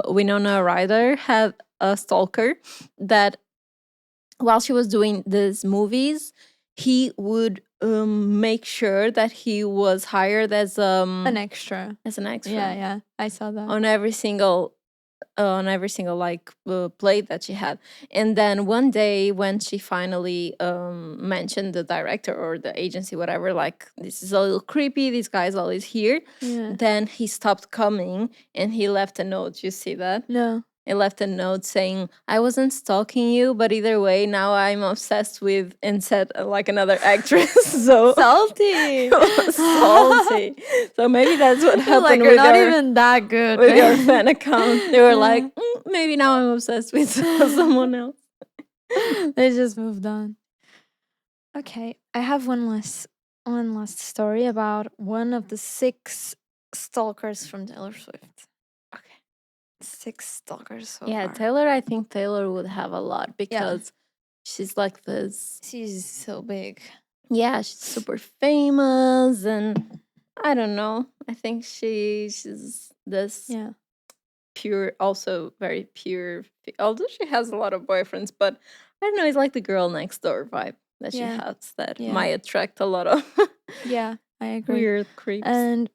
Winona Ryder had a stalker that, while she was doing these movies, he would make sure that he was hired as An extra. as an extra Yeah, I saw that. on every single on every single like play that she had. And then one day when she finally mentioned the director or the agency, whatever, like this is a little creepy, this guy's always here, Yeah. then he stopped coming and he left a note. You see that? No. He left a note saying, I wasn't stalking you, but either way, now I'm obsessed with, and said like another actress. So Salty. salty. So maybe that's what You're happened like, you're with not your even that good. with your man. fan account. They were Yeah. like, maybe now I'm obsessed with someone else. They just moved on. Okay, I have one last story about one of the 6 stalkers from Taylor Swift. Okay. 6 stalkers so Yeah, far. Taylor, I think Taylor would have a lot Yeah, because she's like this. she's so big. Yeah, she's super famous, and I don't know. I think she's this Yeah, pure, also very pure. Although she has a lot of boyfriends, but I don't know. It's like the girl next door vibe that she yeah, has that yeah, might attract a lot of yeah. I agree. weird creeps. And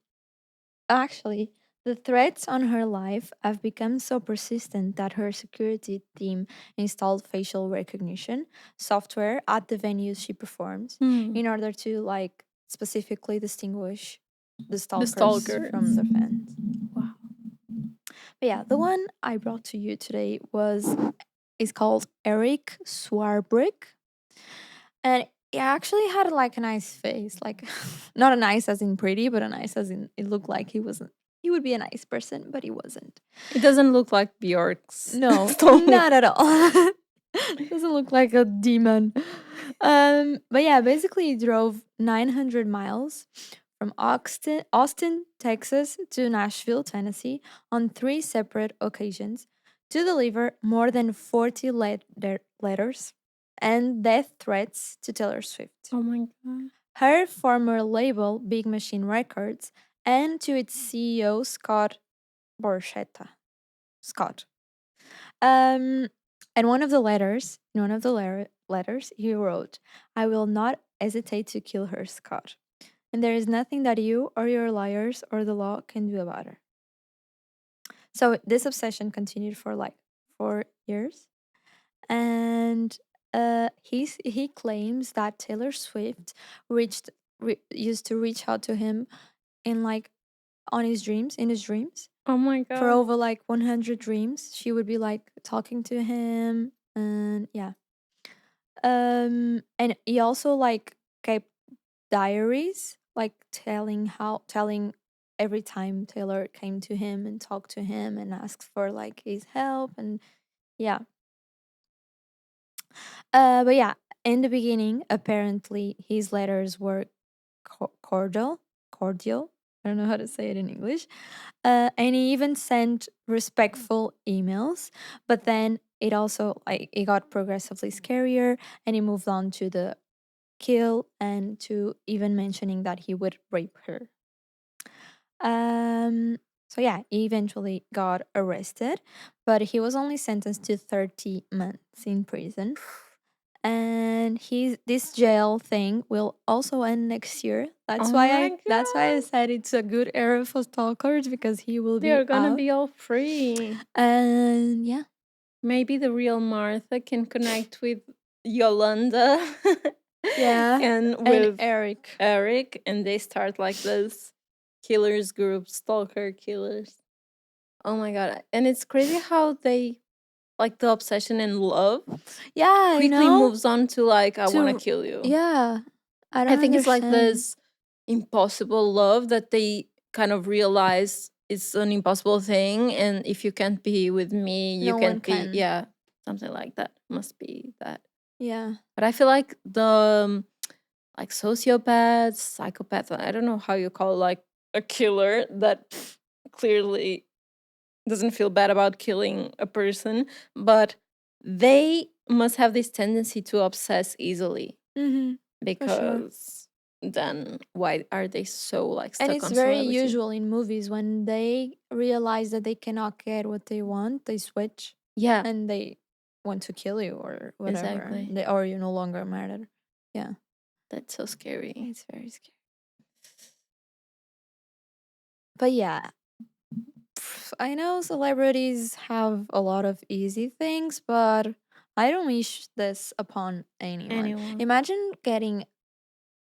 actually, the threats on her life have become so persistent that her security team installed facial recognition software at the venues she performs in order to like specifically distinguish the stalkers stalker. from the fans. Wow. But yeah, the one I brought to you today is called Eric Swarbrick. And he actually had like a nice face, like not a nice as in pretty, but a nice as in it looked like he would be a nice person, but he wasn't. It doesn't look like Björk's. No, stalker. not at all. Doesn't look like a demon. But yeah, basically he drove 900 miles from Austin, Texas to Nashville, Tennessee on 3 separate occasions to deliver more than 40 letters and death threats to Taylor Swift, Oh my god. her former label Big Machine Records, and to its CEO Scott Borchetta. Scott. Um, and in one of the letters, he wrote, "I will not hesitate to kill her, Scott, and there is nothing that you or your lawyers or the law can do about her." So this obsession continued for like 4 years, and he claims that Taylor Swift used to reach out to him in like in his dreams Oh my god. for over like 100 dreams. She would be like talking to him, and yeah. And he also like kept diaries, like telling every time Taylor came to him and talked to him and asked for like his help, and yeah. But yeah, in the beginning, apparently his letters were cordial. I don't know how to say it in English. And he even sent respectful emails, but then it also like it got progressively scarier, and he moved on to the kill and to even mentioning that he would rape her. So yeah, he eventually got arrested, but he was only sentenced to 30 months in prison. And this jail thing will also end next year. Oh my That's why I god. said it's a good era for stalkers, because he will be They're gonna out. be all free. And yeah, Maybe the real Martha can connect with Yolanda yeah, and and with Eric. Eric, and they start like this killers group, stalker killers. Oh my god. And it's crazy how they like the obsession and love Yeah, quickly moves on to like I want to to kill you. yeah, I I don't think it's like understand. this impossible love that they kind of realize it's an impossible thing, and if you can't be with me, you No one can't be. can. Yeah, something like that. Must be that. Yeah, But I feel like the like sociopaths, psychopaths, I don't know how you call like a killer that clearly doesn't feel bad about killing a person, but they must have this tendency to obsess easily, for sure. because then why are they so like And stuck it's on very celebrity? usual in movies when they realize that they cannot get what they want, they switch Yeah, and they want to kill you or whatever. exactly. Or you no longer matter. Yeah, That's so scary. it's very scary. But yeah, I know celebrities have a lot of easy things, but I don't wish this upon anyone. Anyone. Imagine getting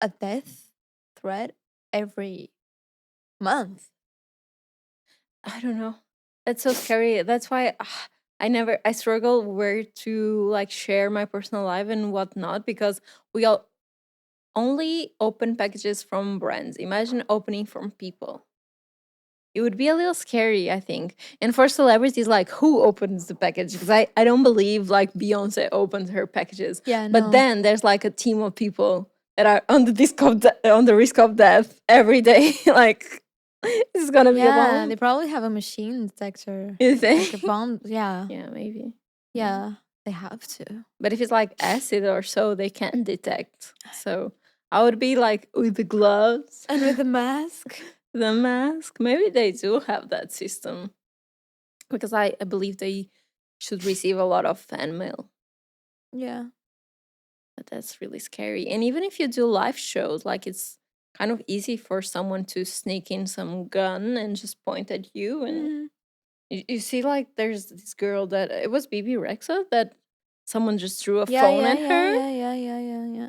a death threat every month. I don't know. That's so scary. That's why I struggle where to like share my personal life and whatnot because we all only open packages from brands. Imagine opening from people. It would be a little scary, I think. And for celebrities, like who opens the package? Because I don't believe like Beyonce opens her packages. Yeah, But no. then there's like a team of people that are on the on the risk of death every day. Like this is gonna be a Yeah, bomb. they probably have a machine detector. You Like a think? bomb. Yeah. Yeah, maybe. Maybe. Yeah, they have to. But if it's like acid or so, they can't detect. So I would be like with the gloves, And with a mask. the mask. Maybe they do have that system because I believe they should receive a lot of fan mail. Yeah. But that's really scary. And even if you do live shows, like it's kind of easy for someone to sneak in some gun and just point at you. And Mhm. you see, like, there's this girl that it was BB Rexa that someone just threw a Yeah, phone yeah, at yeah, her. yeah, yeah, yeah, yeah, yeah.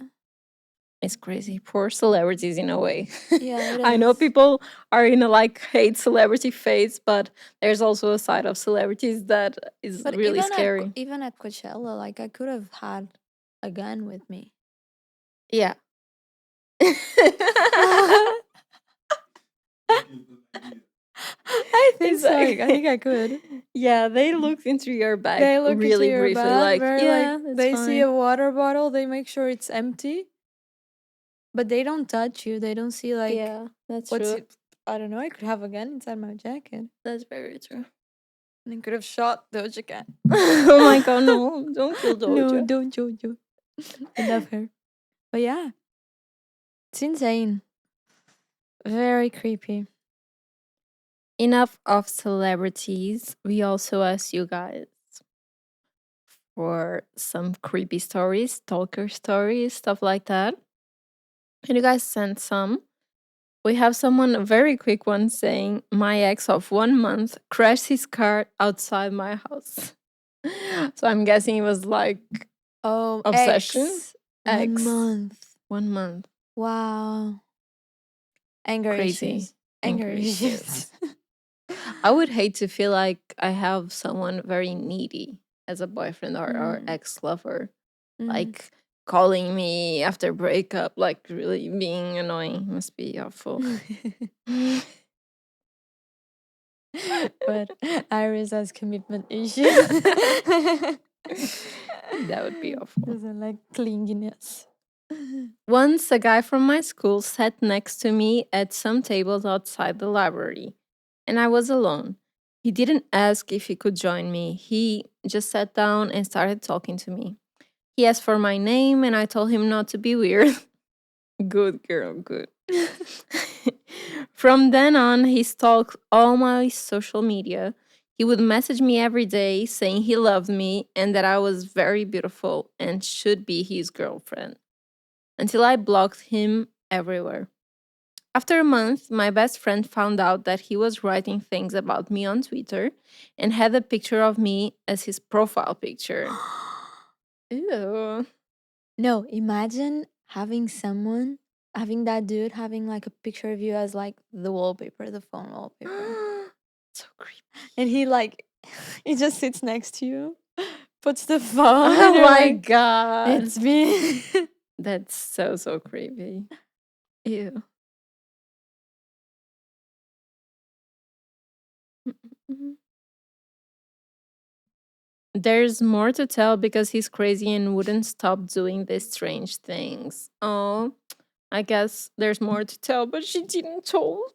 It's crazy. Poor celebrities in a way. Yeah, it I know is. people are in a like hate celebrity phase, but there's also a side of celebrities that is But really scary. even at Coachella, like I could have had a gun with me. Yeah. I think It's so. like, I think I could. yeah, they looked into your bag They look into really your briefly, bag, like, very like yeah, it's they see fine. a water bottle, they make sure it's empty, but they don't touch you. They don't see like Yeah, that's what's true. it. I don't know. I could have a gun inside my jacket, That's very true. and I could have shot Doja Cat. Oh my god, no, don't kill No, Doja. don't, Jojo. I love her. But yeah, it's insane. Very creepy. Enough of celebrities. We also asked you guys for some creepy stories, stalker stories, stuff like that. And you guys sent some. We have someone, a very quick one, saying, my ex of 1 month crashed his car outside my house. So I'm guessing it was like Oh, obsession. X. One Ex. month. 1 month. Wow. Anger Crazy. issues. Anger Anger issues. issues. I would hate to feel like I have someone very needy as a boyfriend or Mm, ex lover, mm. like calling me after breakup, like really being annoying. Must be awful. But Iris has commitment issues. That would be awful. Doesn't like clinginess. Once, a guy from my school sat next to me at some tables outside the library, and I was alone. He didn't ask if he could join me, he just sat down and started talking to me. He asked for my name, and I told him not to be weird. Good girl, good. From then on, he stalked all my social media. He would message me every day saying he loved me and that I was very beautiful and should be his girlfriend, until I blocked him everywhere. After a month, my best friend found out that he was writing things about me on Twitter and had a picture of me as his profile picture. Ew. No, imagine having that dude having like a picture of you as like the wallpaper, the phone wallpaper. So creepy. And he like he just sits next to you, puts the phone, Oh and you're my like, god. it's me. That's so creepy. Ew. Mhm. There's more to tell because he's crazy and wouldn't stop doing these strange things. Oh, I guess there's more to tell, but she didn't told.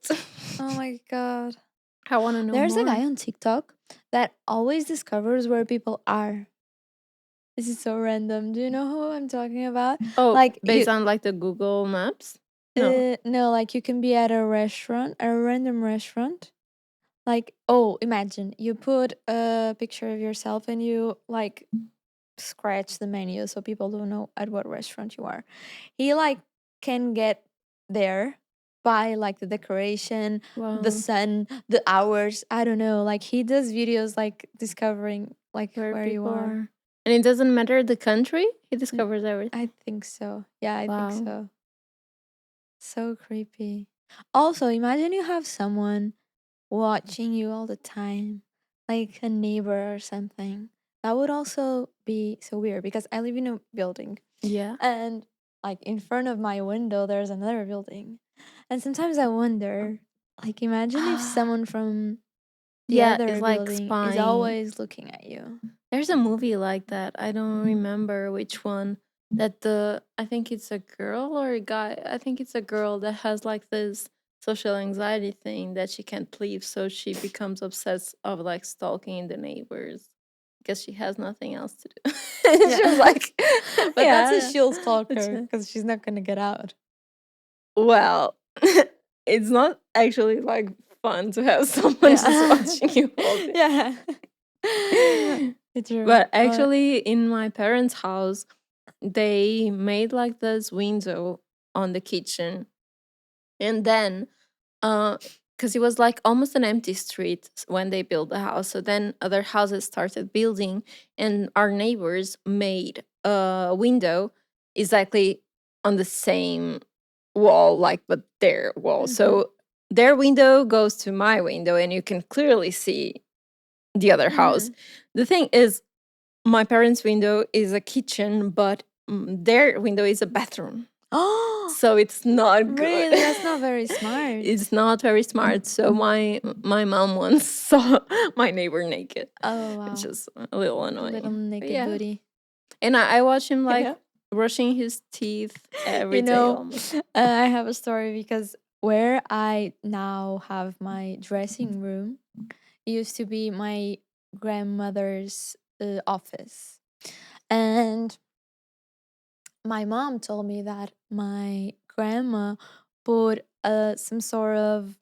Oh my god. I want to know There's a guy more. on TikTok that always discovers where people are. This is so random. Do you know who I'm talking about? Oh, Like you based on like the Google Maps? No. no, like you can be at a restaurant, a random restaurant. Like, oh, imagine you put a picture of yourself and you like scratch the menu so people don't know at what restaurant you are. He like can get there, by like the decoration, the Wow. sun, the hours. I don't know. Like he does videos like discovering like Where where you people are. are. And it doesn't matter the country. He Mm, discovers everything. I think so. Yeah, I think Wow. so. So creepy. Also, imagine you have someone watching you all the time, like a neighbor or something. That would also be so weird because I live in a building Yeah. and like in front of my window there's another building. And sometimes I wonder, like imagine if someone from the Yeah, it's other like building is spying. always looking at you. There's a movie like that. I don't remember which one. That I think it's a girl or a guy. I think it's a girl that has like this social anxiety thing that she can't leave, so she becomes obsessed of like stalking the neighbors because she has nothing else to do. And she was Yeah. like, But that's a shield stalker because she's not gonna get out. well, it's not actually like fun to have someone just watching you all day. Yeah. It's true. But actually, in my parents' house, they made like this window on the kitchen, and then because it was like almost an empty street when they built the house, so then other houses started building, and our neighbors made a window exactly on the same wall, like but their wall. So their window goes to my window, and you can clearly see the other house. The thing is, my parents' window is a kitchen, but their window is a bathroom. Oh, So it's not good. really? That's not very smart. It's not very smart. So my mom once saw my neighbor naked. Oh wow. It's just a little A annoying. little But naked yeah. booty. And I watch him like brushing his teeth every You day know, almost. I have a story because where I now have my dressing room used to be my grandmother's office. And my mom told me that my grandma put some sort of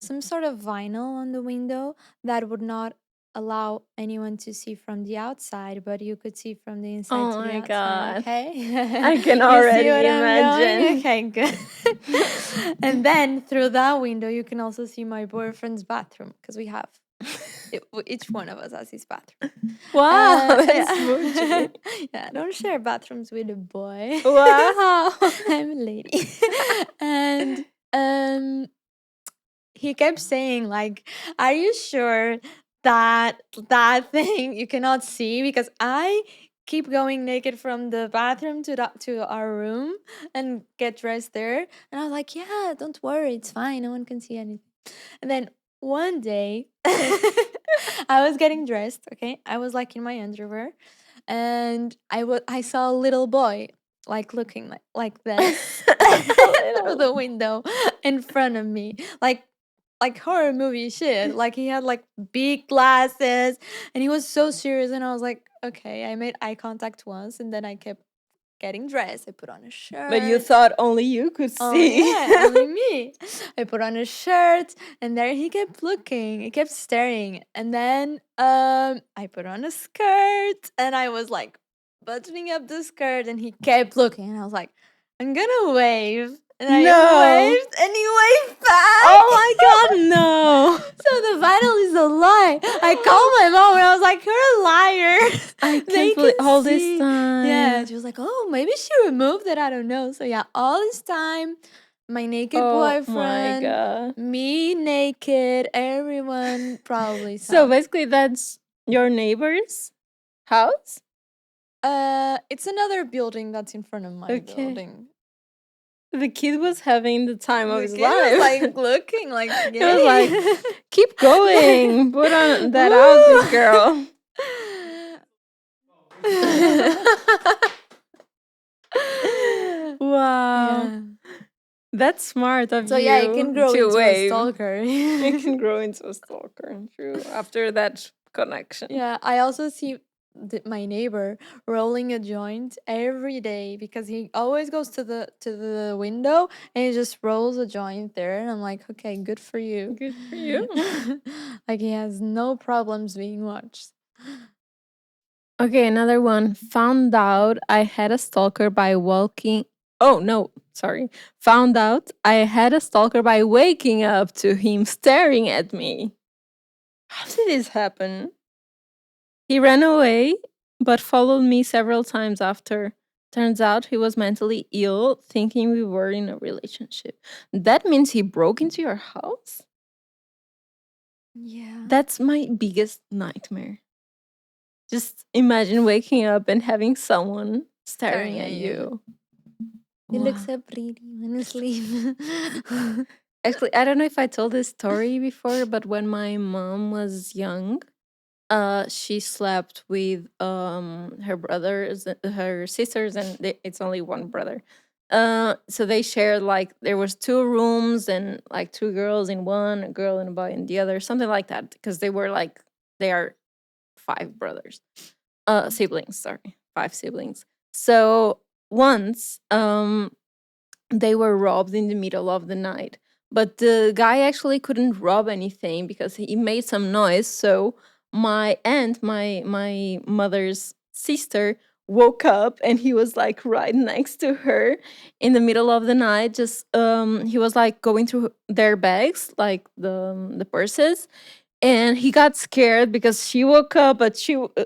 vinyl on the window that would not allow anyone to see from the outside, but you could see from the inside Oh to the my outside. God. Okay, I can you see already what I'm going? imagine. Okay, good. And then through that window, you can also see my boyfriend's bathroom because we have each one of us has his bathroom. Wow, that's Yeah. bougie. Yeah, don't share bathrooms with a boy. Wow. I'm a lady. And he kept saying like, "Are you sure that thing you cannot see?" Because I keep going naked from the bathroom to our room and get dressed there. And I was like, "Yeah, don't worry, it's fine. No one can see anything." And then one day, I was getting dressed. Okay, I was like in my underwear, and I saw a little boy like looking like this through the window in front of me, like horror movie shit. Like he had like big glasses, and he was so serious. And I was like, okay. I made eye contact once, and then I kept getting dressed. I put on a shirt. But you thought only you could Oh see. yeah, only me. I put on a shirt, and there he kept looking. He kept staring, and then I put on a skirt, and I was like buttoning up the skirt, and he kept looking, and I was like, I'm gonna wave, and I No. waved, and he waved back. Oh my God, no. So the vinyl is a lie. I called my mom, and I was like, "You're a liar." I They can't believe can all this see. time. Yeah, she was like, "Oh, maybe she removed it. I don't know." So yeah, all this time, my naked Oh my boyfriend, God. me naked, everyone probably saw. So basically, that's your neighbor's house? It's another building that's in front of my Okay. building. The kid was having the time of The his kid life. was like looking like, He was like, "Yay." keep going. Put on that outfit, girl. Wow. Yeah. That's smart of So you yeah, it can grow to into wave. a stalker. It can grow into a stalker, true, after that connection. Yeah, I also see my neighbor rolling a joint every day because he always goes to the window and he just rolls a joint there, and I'm like, okay, good for you. Good for you. Like he has no problems being watched. Okay, another one. Found out I had a stalker by walking. Oh, no. found out I had a stalker by waking up to him staring at me. How did this happen? He ran away, but followed me several times after. Turns out he was mentally ill, thinking we were in a relationship. That means he broke into your house? Yeah. That's my biggest nightmare. Just imagine waking up and having someone staring at you. You look Wow. so pretty when you sleep. Actually, I don't know if I told this story before, but when my mom was young, she slept with her brothers, her sisters, and it's only one brother. So they shared, like, there was two rooms and like two girls in one, a girl and a boy in the other, something like that, because they are five brothers, siblings. Sorry, five siblings. So once, they were robbed in the middle of the night. But the guy actually couldn't rob anything because he made some noise. So my aunt, my mother's sister, woke up and he was like right next to her in the middle of the night. Just he was like going through their bags, like the purses, and he got scared because she woke up, but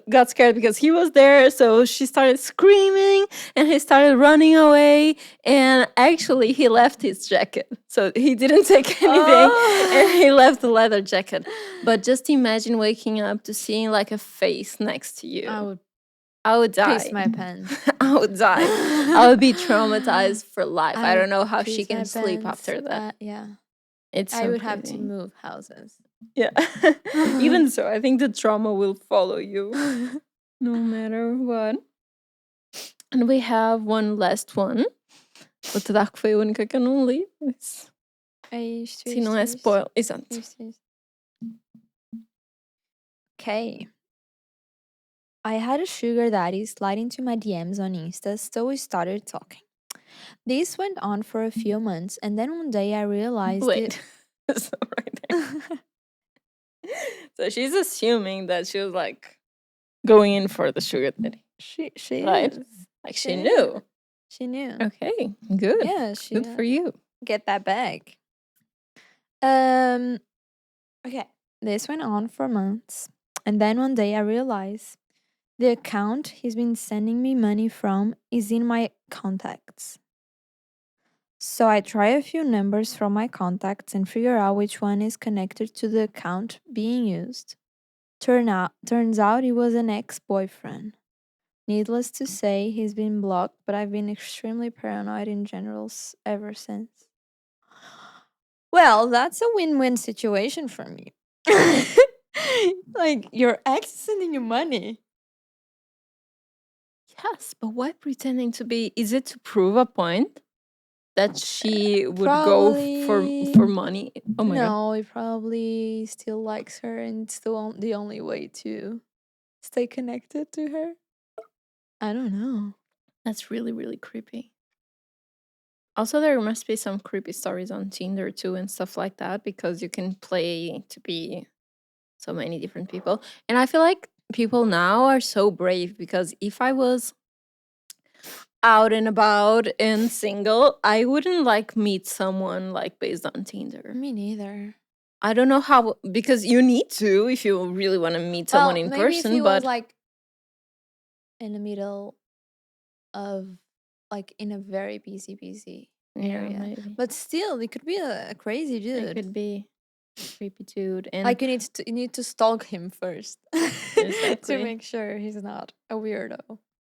got scared because he was there. So she started screaming and he started running away. And actually, he left his jacket. So he didn't take anything and he left the leather jacket. But just imagine waking up to seeing like a face next to you. I would die. Piss my pants. I would die. I would be traumatized for life. I don't know how she piss my can sleep pants. after that. Yeah. It's I so would have to crazy. move houses. Yeah. Even so, I think the trauma will follow you no matter what. And we have one last one. Vou-te dar que foi a única que eu não li. Mas É isto, se não é spoiler. Exato. Isto. Okay. I had a sugar daddy slide into my DMs on Insta, so we started talking. This went on for a few months, and then one day I realized Wait. So right there. So she's assuming that she was like going in for the sugar daddy. She right? is. Like she knew. She knew. Okay, good. Yeah, Good for you. Get that bag. Okay. This went on for months. And then one day I realized the account he's been sending me money from is in my contacts. So I try a few numbers from my contacts and figure out which one is connected to the account being used. Turns out he was an ex-boyfriend. Needless to say, he's been blocked, but I've been extremely paranoid in general ever since. Well, that's a win-win situation for me. Like, your ex is sending you money. Yes, but why pretending to be? Is it to prove a point that she would go for money? Oh my god! No, he probably still likes her, and it's the only way to stay connected to her. I don't know. That's really, really creepy. Also, there must be some creepy stories on Tinder too and stuff like that, because you can play to be so many different people. And I feel like people now are so brave, because if I was out and about and single, I wouldn't like meet someone like based on Tinder. Me neither. I don't know how, because you need to if you really want to meet someone in maybe person. If he but was like in the middle of, like, in a very busy area, maybe. but still, it could be a crazy dude. It could be a creepy dude, and like, you need to stalk him first Exactly. to make sure he's not a weirdo.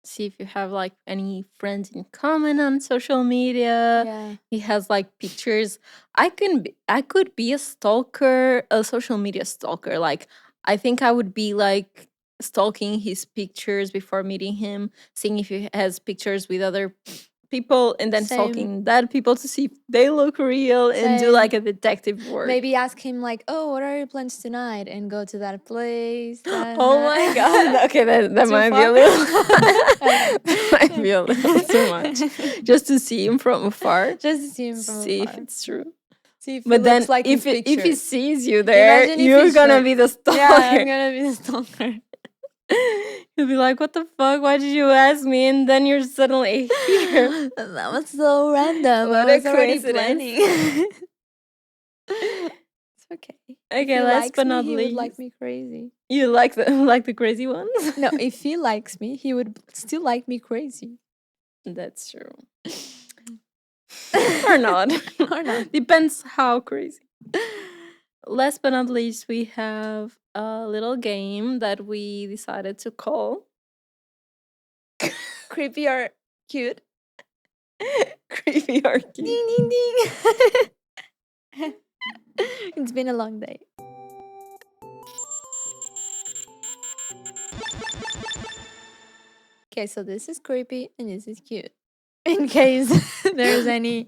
See if you have like any friends in common on social media. Yeah. He has like pictures. I could be a stalker, a social media stalker. Like, I think I would be like stalking his pictures before meeting him, seeing if he has pictures with other people, and then Same. stalking that people to see if they look real and do Same. like a detective work. Maybe ask him like, "Oh, what are your plans tonight?" and go to that place. Oh my god! Okay, that Too might be far? a little. That might be a little too much. Just to see him from afar. Just to see him from See afar. if it's true. See if But he then, looks like if his if he pictures. sees you there, Imagine if you're he's gonna sure. be the stalker. Yeah, I'm gonna be the stalker. You'll be like, what the fuck? Why did you ask me? And then you're suddenly here. That was so random. What I a was already coincidence. planning. It's okay. If Okay, he last likes but me, not he would like least. me crazy. You like the crazy ones? No, if he likes me, he would still like me crazy. That's true. Or not. Or not. Depends how crazy. Last but not least, we have a little game that we decided to call Creepy or cute? Creepy or Cute. Ding ding ding. It's been a long day. Okay, so this is creepy and this is cute. In case there's any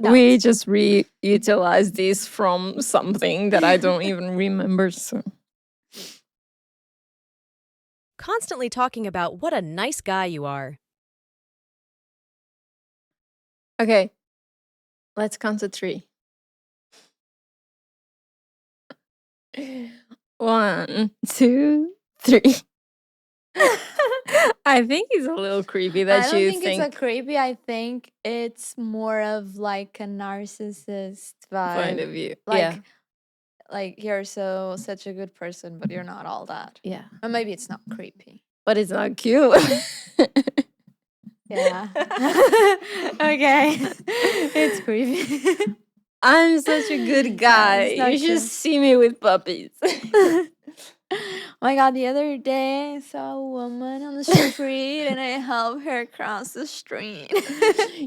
doubts. We just reutilized this from something that I don't even remember. So Constantly talking about what a nice guy you are. okay, let's count to 3. 1, 2, 3. I think it's a little creepy that I don't you think it's a creepy. I think it's more of like a narcissist vibe. point of view. Like, Yeah, like you're such a good person, but you're not all that. yeah, Or maybe it's not creepy. but it's not cute. Yeah. Okay. It's creepy. I'm such a good guy. it's not You should cute. see me with puppies. Oh my god, the other day I saw a woman on the street and I helped her cross the street.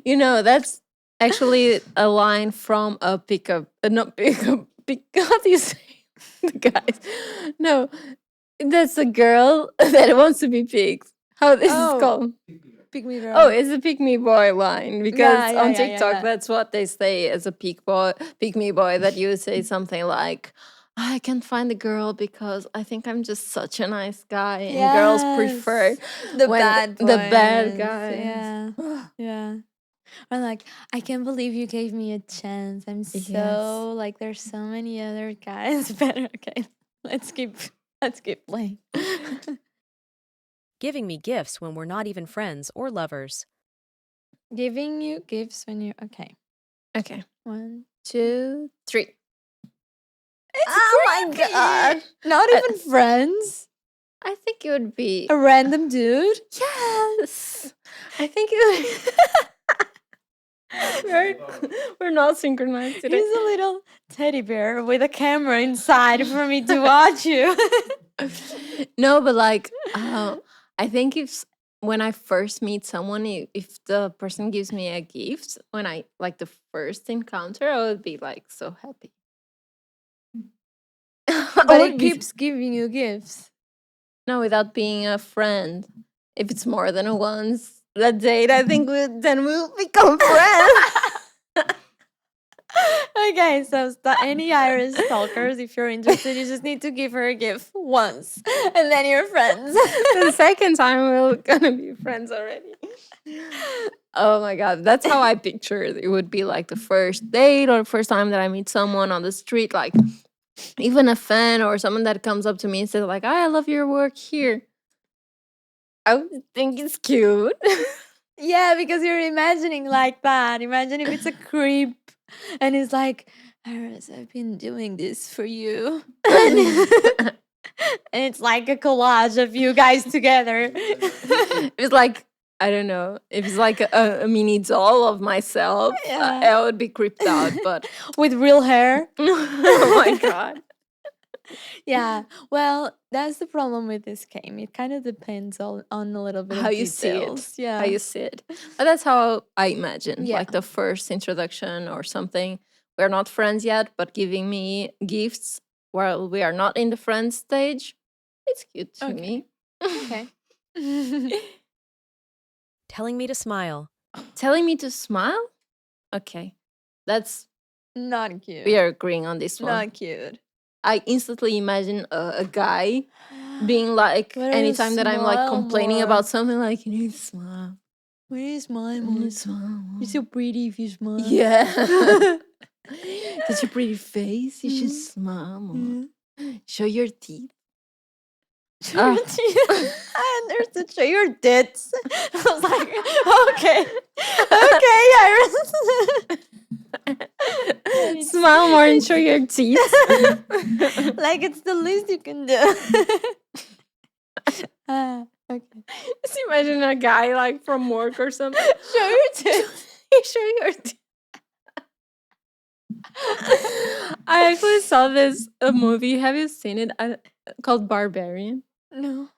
You know, that's actually a line from a pickup. Not pickup. How do you say the guys? No, that's a girl that wants to be picked. How this Oh. is called? Pick me girl. Oh, it's a pick me boy line because Yeah, on yeah, TikTok yeah. that's what they say as a pick me boy. That you say something like, "I can't find a girl because I think I'm just such a nice guy, and girls prefer Yes. the when bad the bad boys. guys." Yeah. Yeah. Or like, I can't believe you gave me a chance. I'm so Yes. like there's so many other guys better. Okay. Let's keep playing. Giving me gifts when we're not even friends or lovers. Giving you gifts when you're okay. Okay, 1, 2, 3. oh my god. Not even friends. I think it would be A random dude. yes. I think it would. We're not synchronized today. He's a little teddy bear with a camera inside for me to watch you. No, but like, I think when I first meet someone, if the person gives me a gift, when I like the first encounter, I would be like so happy. I But would it be- keeps giving you gifts. no, without being a friend. If it's more than a once a date, I think then we'll become friends. Okay, so any Irish stalkers, if you're interested, you just need to give her a gift once, and then you're friends. The second time we're gonna be friends already. Oh my god, that's how I pictured it would be like the first date or first time that I meet someone on the street, like even a fan or someone that comes up to me and says like, "I love your work here." I would think it's cute. Yeah, because you're imagining like that. Imagine if it's a creep, and it's like, Iris, I've been doing this for you. And it's like a collage of you guys together. It's like, I don't know, if it's like a mini doll of myself, Yeah. I would be creeped out. But With real hair. oh my god. Yeah, well, that's the problem with this game. It kind of depends on a little bit How of you see it. details. Yeah. How you see it. But that's how I imagine. Yeah. Like the first introduction or something. We're not friends yet, but giving me gifts while we are not in the friend stage. It's cute to me. Okay. Telling me to smile. Telling me to smile? Okay. That's Not cute. we are agreeing on this one. Not cute. I instantly imagine a guy being like, Why don't you anytime that I'm like smile complaining more? about something, like, you need to smile. Where is my You need to smile. You're so pretty if you smile. Yeah. Such a pretty face. You should Mhm. smile more. Show your teeth. Show your teeth. I understood. Show your tits. I was like, okay, Iris. Smile more and show your teeth. Like it's the least you can do. Okay. Just imagine a guy like from work or something. Show your tits. Show your teeth. I actually saw this movie. Have you seen it? Called Barbarian. No.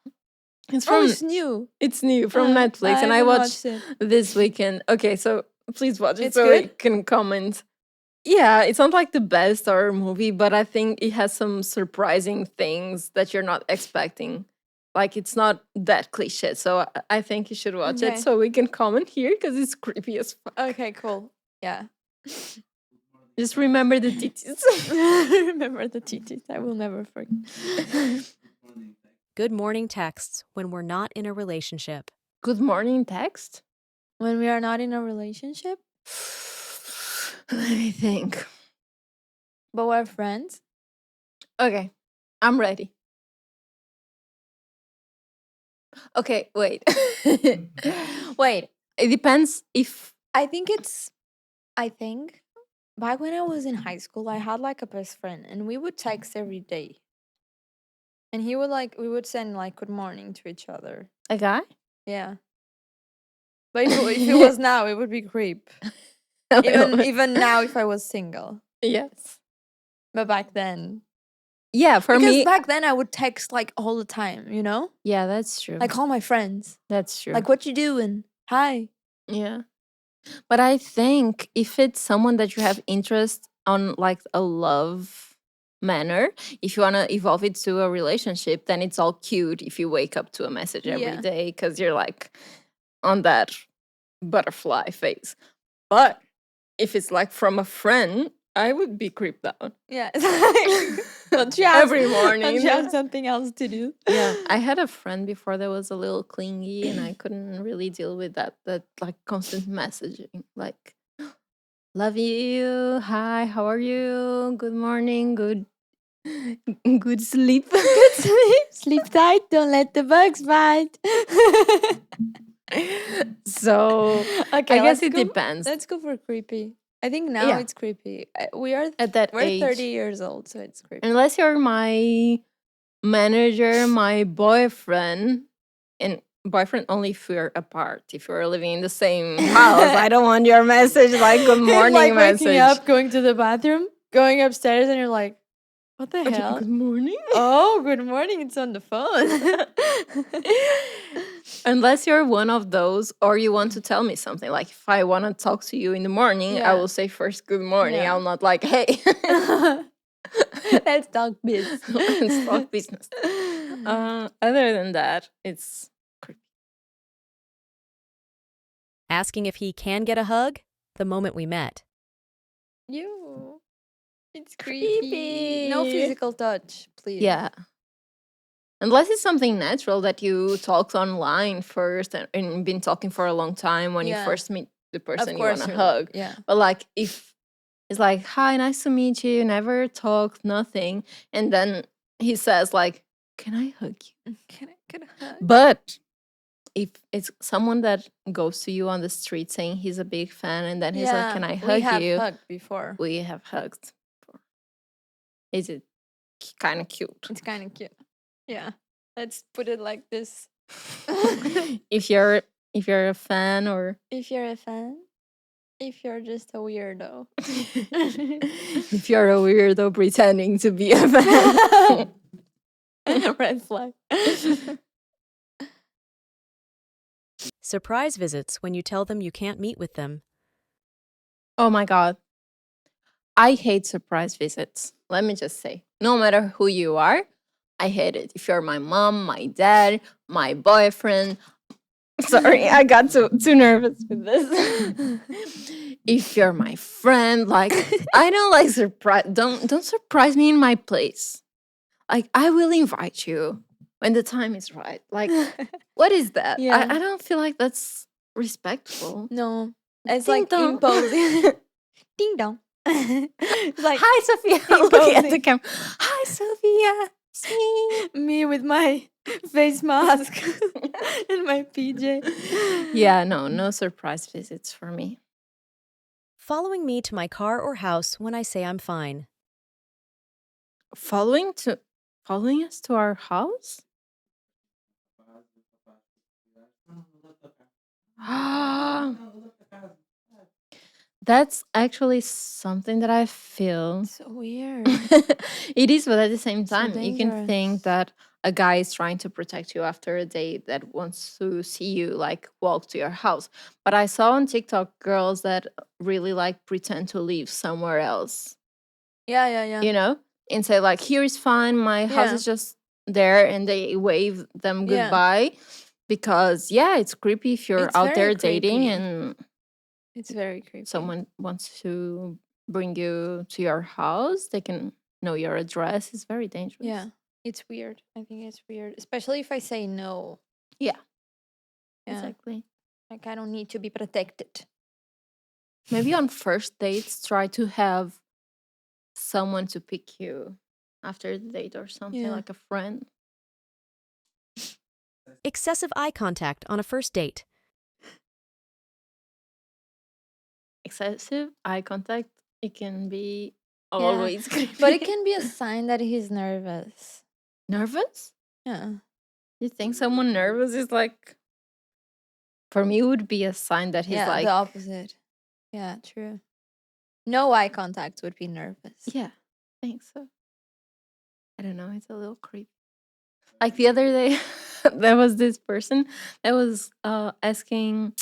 It's from. it's new. It's new from Netflix, and I haven't watched it. this weekend. Okay, so please watch it It's so we good? can comment. Yeah, it's not like the best horror movie, but I think it has some surprising things that you're not expecting. Like it's not that cliche, so I think you should watch Okay. it so we can comment here because it's creepy as fuck. Okay, cool. Yeah. Just remember the titties. Remember the titties. I will never forget. Good morning texts when we're not in a relationship. Good morning text. When we are not in a relationship, Let me think. but we're friends. Okay, I'm ready. Okay, wait. Wait, it depends if. I think back when I was in high school, I had like a best friend and we would text every day. And we would send like good morning to each other. A guy? Yeah. But if it was now, it would be creep. Even now if I was single. Yes. But back then. Yeah, for Because me. back then I would text like all the time, you know? Yeah, that's true. Like all my friends. That's true. Like, what you doing? Hi. Yeah. But I think if it's someone that you have interest on, like a love manner, if you want to evolve it to a relationship, then it's all cute if you wake up to a message every day because you're like on that butterfly phase. But if it's like from a friend, I would be creeped out. Yeah. Don't you have, Every morning. Don't you have something else to do? Yeah, I had a friend before that was a little clingy, and I couldn't really deal with that like constant messaging, like love you, hi, how are you, good morning, good sleep. Good sleep. Sleep tight. Don't let the bugs bite. So Okay, I guess it depends. Let's go for creepy. I think now it's creepy. We're At that age, 30 years old, so it's creepy. unless you're my manager, my boyfriend, and boyfriend only if we're apart. If we're living in the same house, I don't want your message like good morning like message. waking up, going to the bathroom, going upstairs, and you're like, what the hell? Good morning. Oh, good morning. It's on the phone. Unless you're one of those, or you want to tell me something. Like if I want to talk to you in the morning, I will say first good morning. Yeah. I'm not like, hey, let's talk business. let's talk business. Other than that, it's creepy. Asking if he can get a hug the moment we met. You. It's creepy. No physical touch, please. Yeah. Unless it's something natural that you talked online first and been talking for a long time when you first meet the person you want to hug. Yeah. But like if it's like, hi, nice to meet you, never talked, nothing. And then he says like, can I hug you? Can I get a hug? But if it's someone that goes to you on the street saying he's a big fan and then he's like, can I hug you? We have hugged before. We have hugged before. Is it kind of cute? It's kind of cute. Yeah. Let's put it like this. If you're a fan, or if you're a fan, if you're just a weirdo. if you're a weirdo pretending to be a fan. Red flag. Surprise visits when you tell them you can't meet with them. Oh my God. I hate surprise visits. Let me just say, no matter who you are, I hate it. If you're my mom, my dad, my boyfriend. Sorry, I got too nervous with this. If you're my friend, like I don't like surprise. Don't surprise me in my place. Like I will invite you when the time is right. Like what is that? Yeah. I don't feel like that's respectful. No. It's Ding like dong. imposing. Ding dong. It's like hi Sophia. Look at the camera. Hi Sophia. It's me. Me with my face mask and my PJ. Yeah, no surprise visits for me. Following me to my car or house when I say I'm fine. Following us to our house? That's actually something that I feel. So weird. It is, but at the same So time, you can dangerous. think that a guy is trying to protect you after a date that wants to see you like walk to your house. But I saw on TikTok girls that really like pretend to live somewhere else, Yeah. you know, and say like, "Here is fine, my house Yeah. is just there," and they wave them Yeah. goodbye because yeah, it's creepy if you're It's out very there dating creepy. and It's very creepy. someone wants to bring you to your house, they can know your address. It's very dangerous. Yeah. It's weird. I think it's weird. Especially if I say no. Yeah, Yeah. exactly. Like I don't need to be protected. Maybe on first dates, try to have someone to pick you after the date or something, Yeah. like a friend. Excessive eye contact on a first date. Excessive eye contact, it can be Yeah. always creepy. But it can be a sign that he's nervous. Nervous? Yeah. You think someone nervous is like, for me, it would be a sign that he's Yeah, like, the opposite. Yeah, true. No eye contact would be nervous. yeah, I think so. I don't know. It's a little creepy. Like the other day, there was this person that was asking,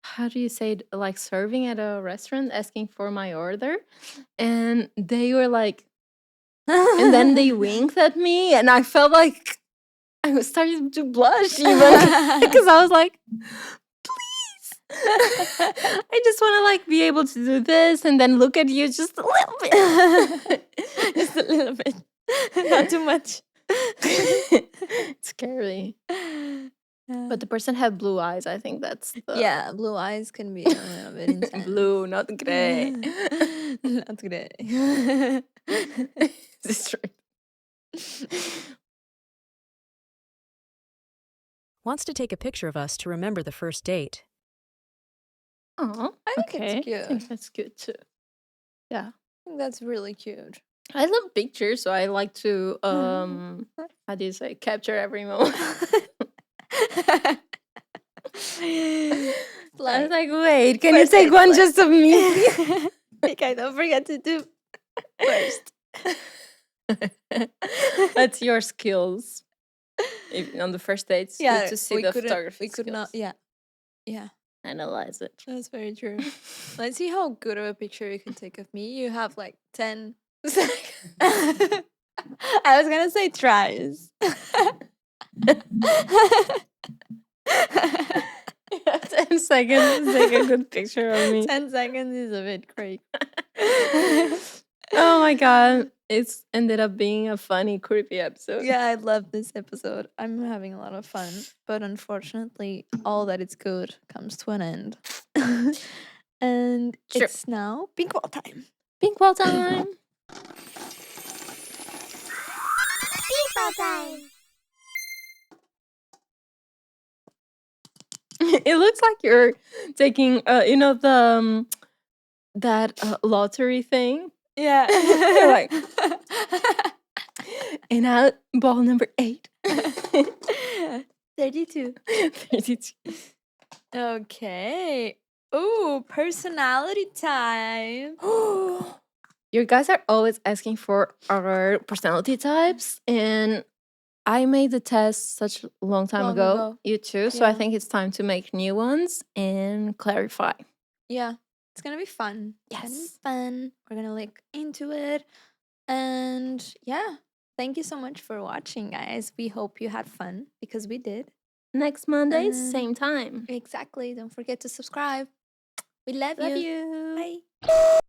how do you say it? Like serving at a restaurant, asking for my order. And they were like, and then they winked at me. And I felt like I was starting to blush even because I was like, please. I just want to like be able to do this and then look at you just a little bit. Just a little bit. Not too much. It's scary. But the person had blue eyes. I think that's the Yeah, blue eyes can be a little bit intense. blue, not gray. Not gray. This is true. Wants to take a picture of us to remember the first date. Oh, I think it's I cute. think that's good too. Yeah. I think that's really cute. I love pictures, so I like to how do you say, capture every moment. I was like, wait, can you first take date one flex. just of me, please? Okay, don't forget to do first. That's your skills. On the first dates, Yeah, good to see the photography we could not. skills. Yeah, Analyze it. that's very true. Let's see how good of a picture you can take of me. You have like 10 seconds. I was gonna say tries. 10 seconds to take a good picture of me. 10 seconds is a bit crazy. Oh my god. It's ended up being a funny, creepy episode. Yeah, I love this episode. I'm having a lot of fun, but unfortunately, all that is good comes to an end. And Sure. it's now pink ball time. Pink ball time. Pink ball time. It looks like you're taking, you know, the that lottery thing. Yeah. You're like, and now ball number 8. 32. 32. Okay. Ooh, personality time. You guys are always asking for our personality types, and I made the test such a long time Long ago. ago. You too. So I Yeah. think it's time to make new ones and clarify. Yeah, it's gonna be fun. It's gonna be Yes. fun. We're gonna look into it. And yeah, thank you so much for watching, guys. We hope you had fun because we did. Next Monday, Um, same time. Exactly. Don't forget to subscribe. We love Love you. you. Bye.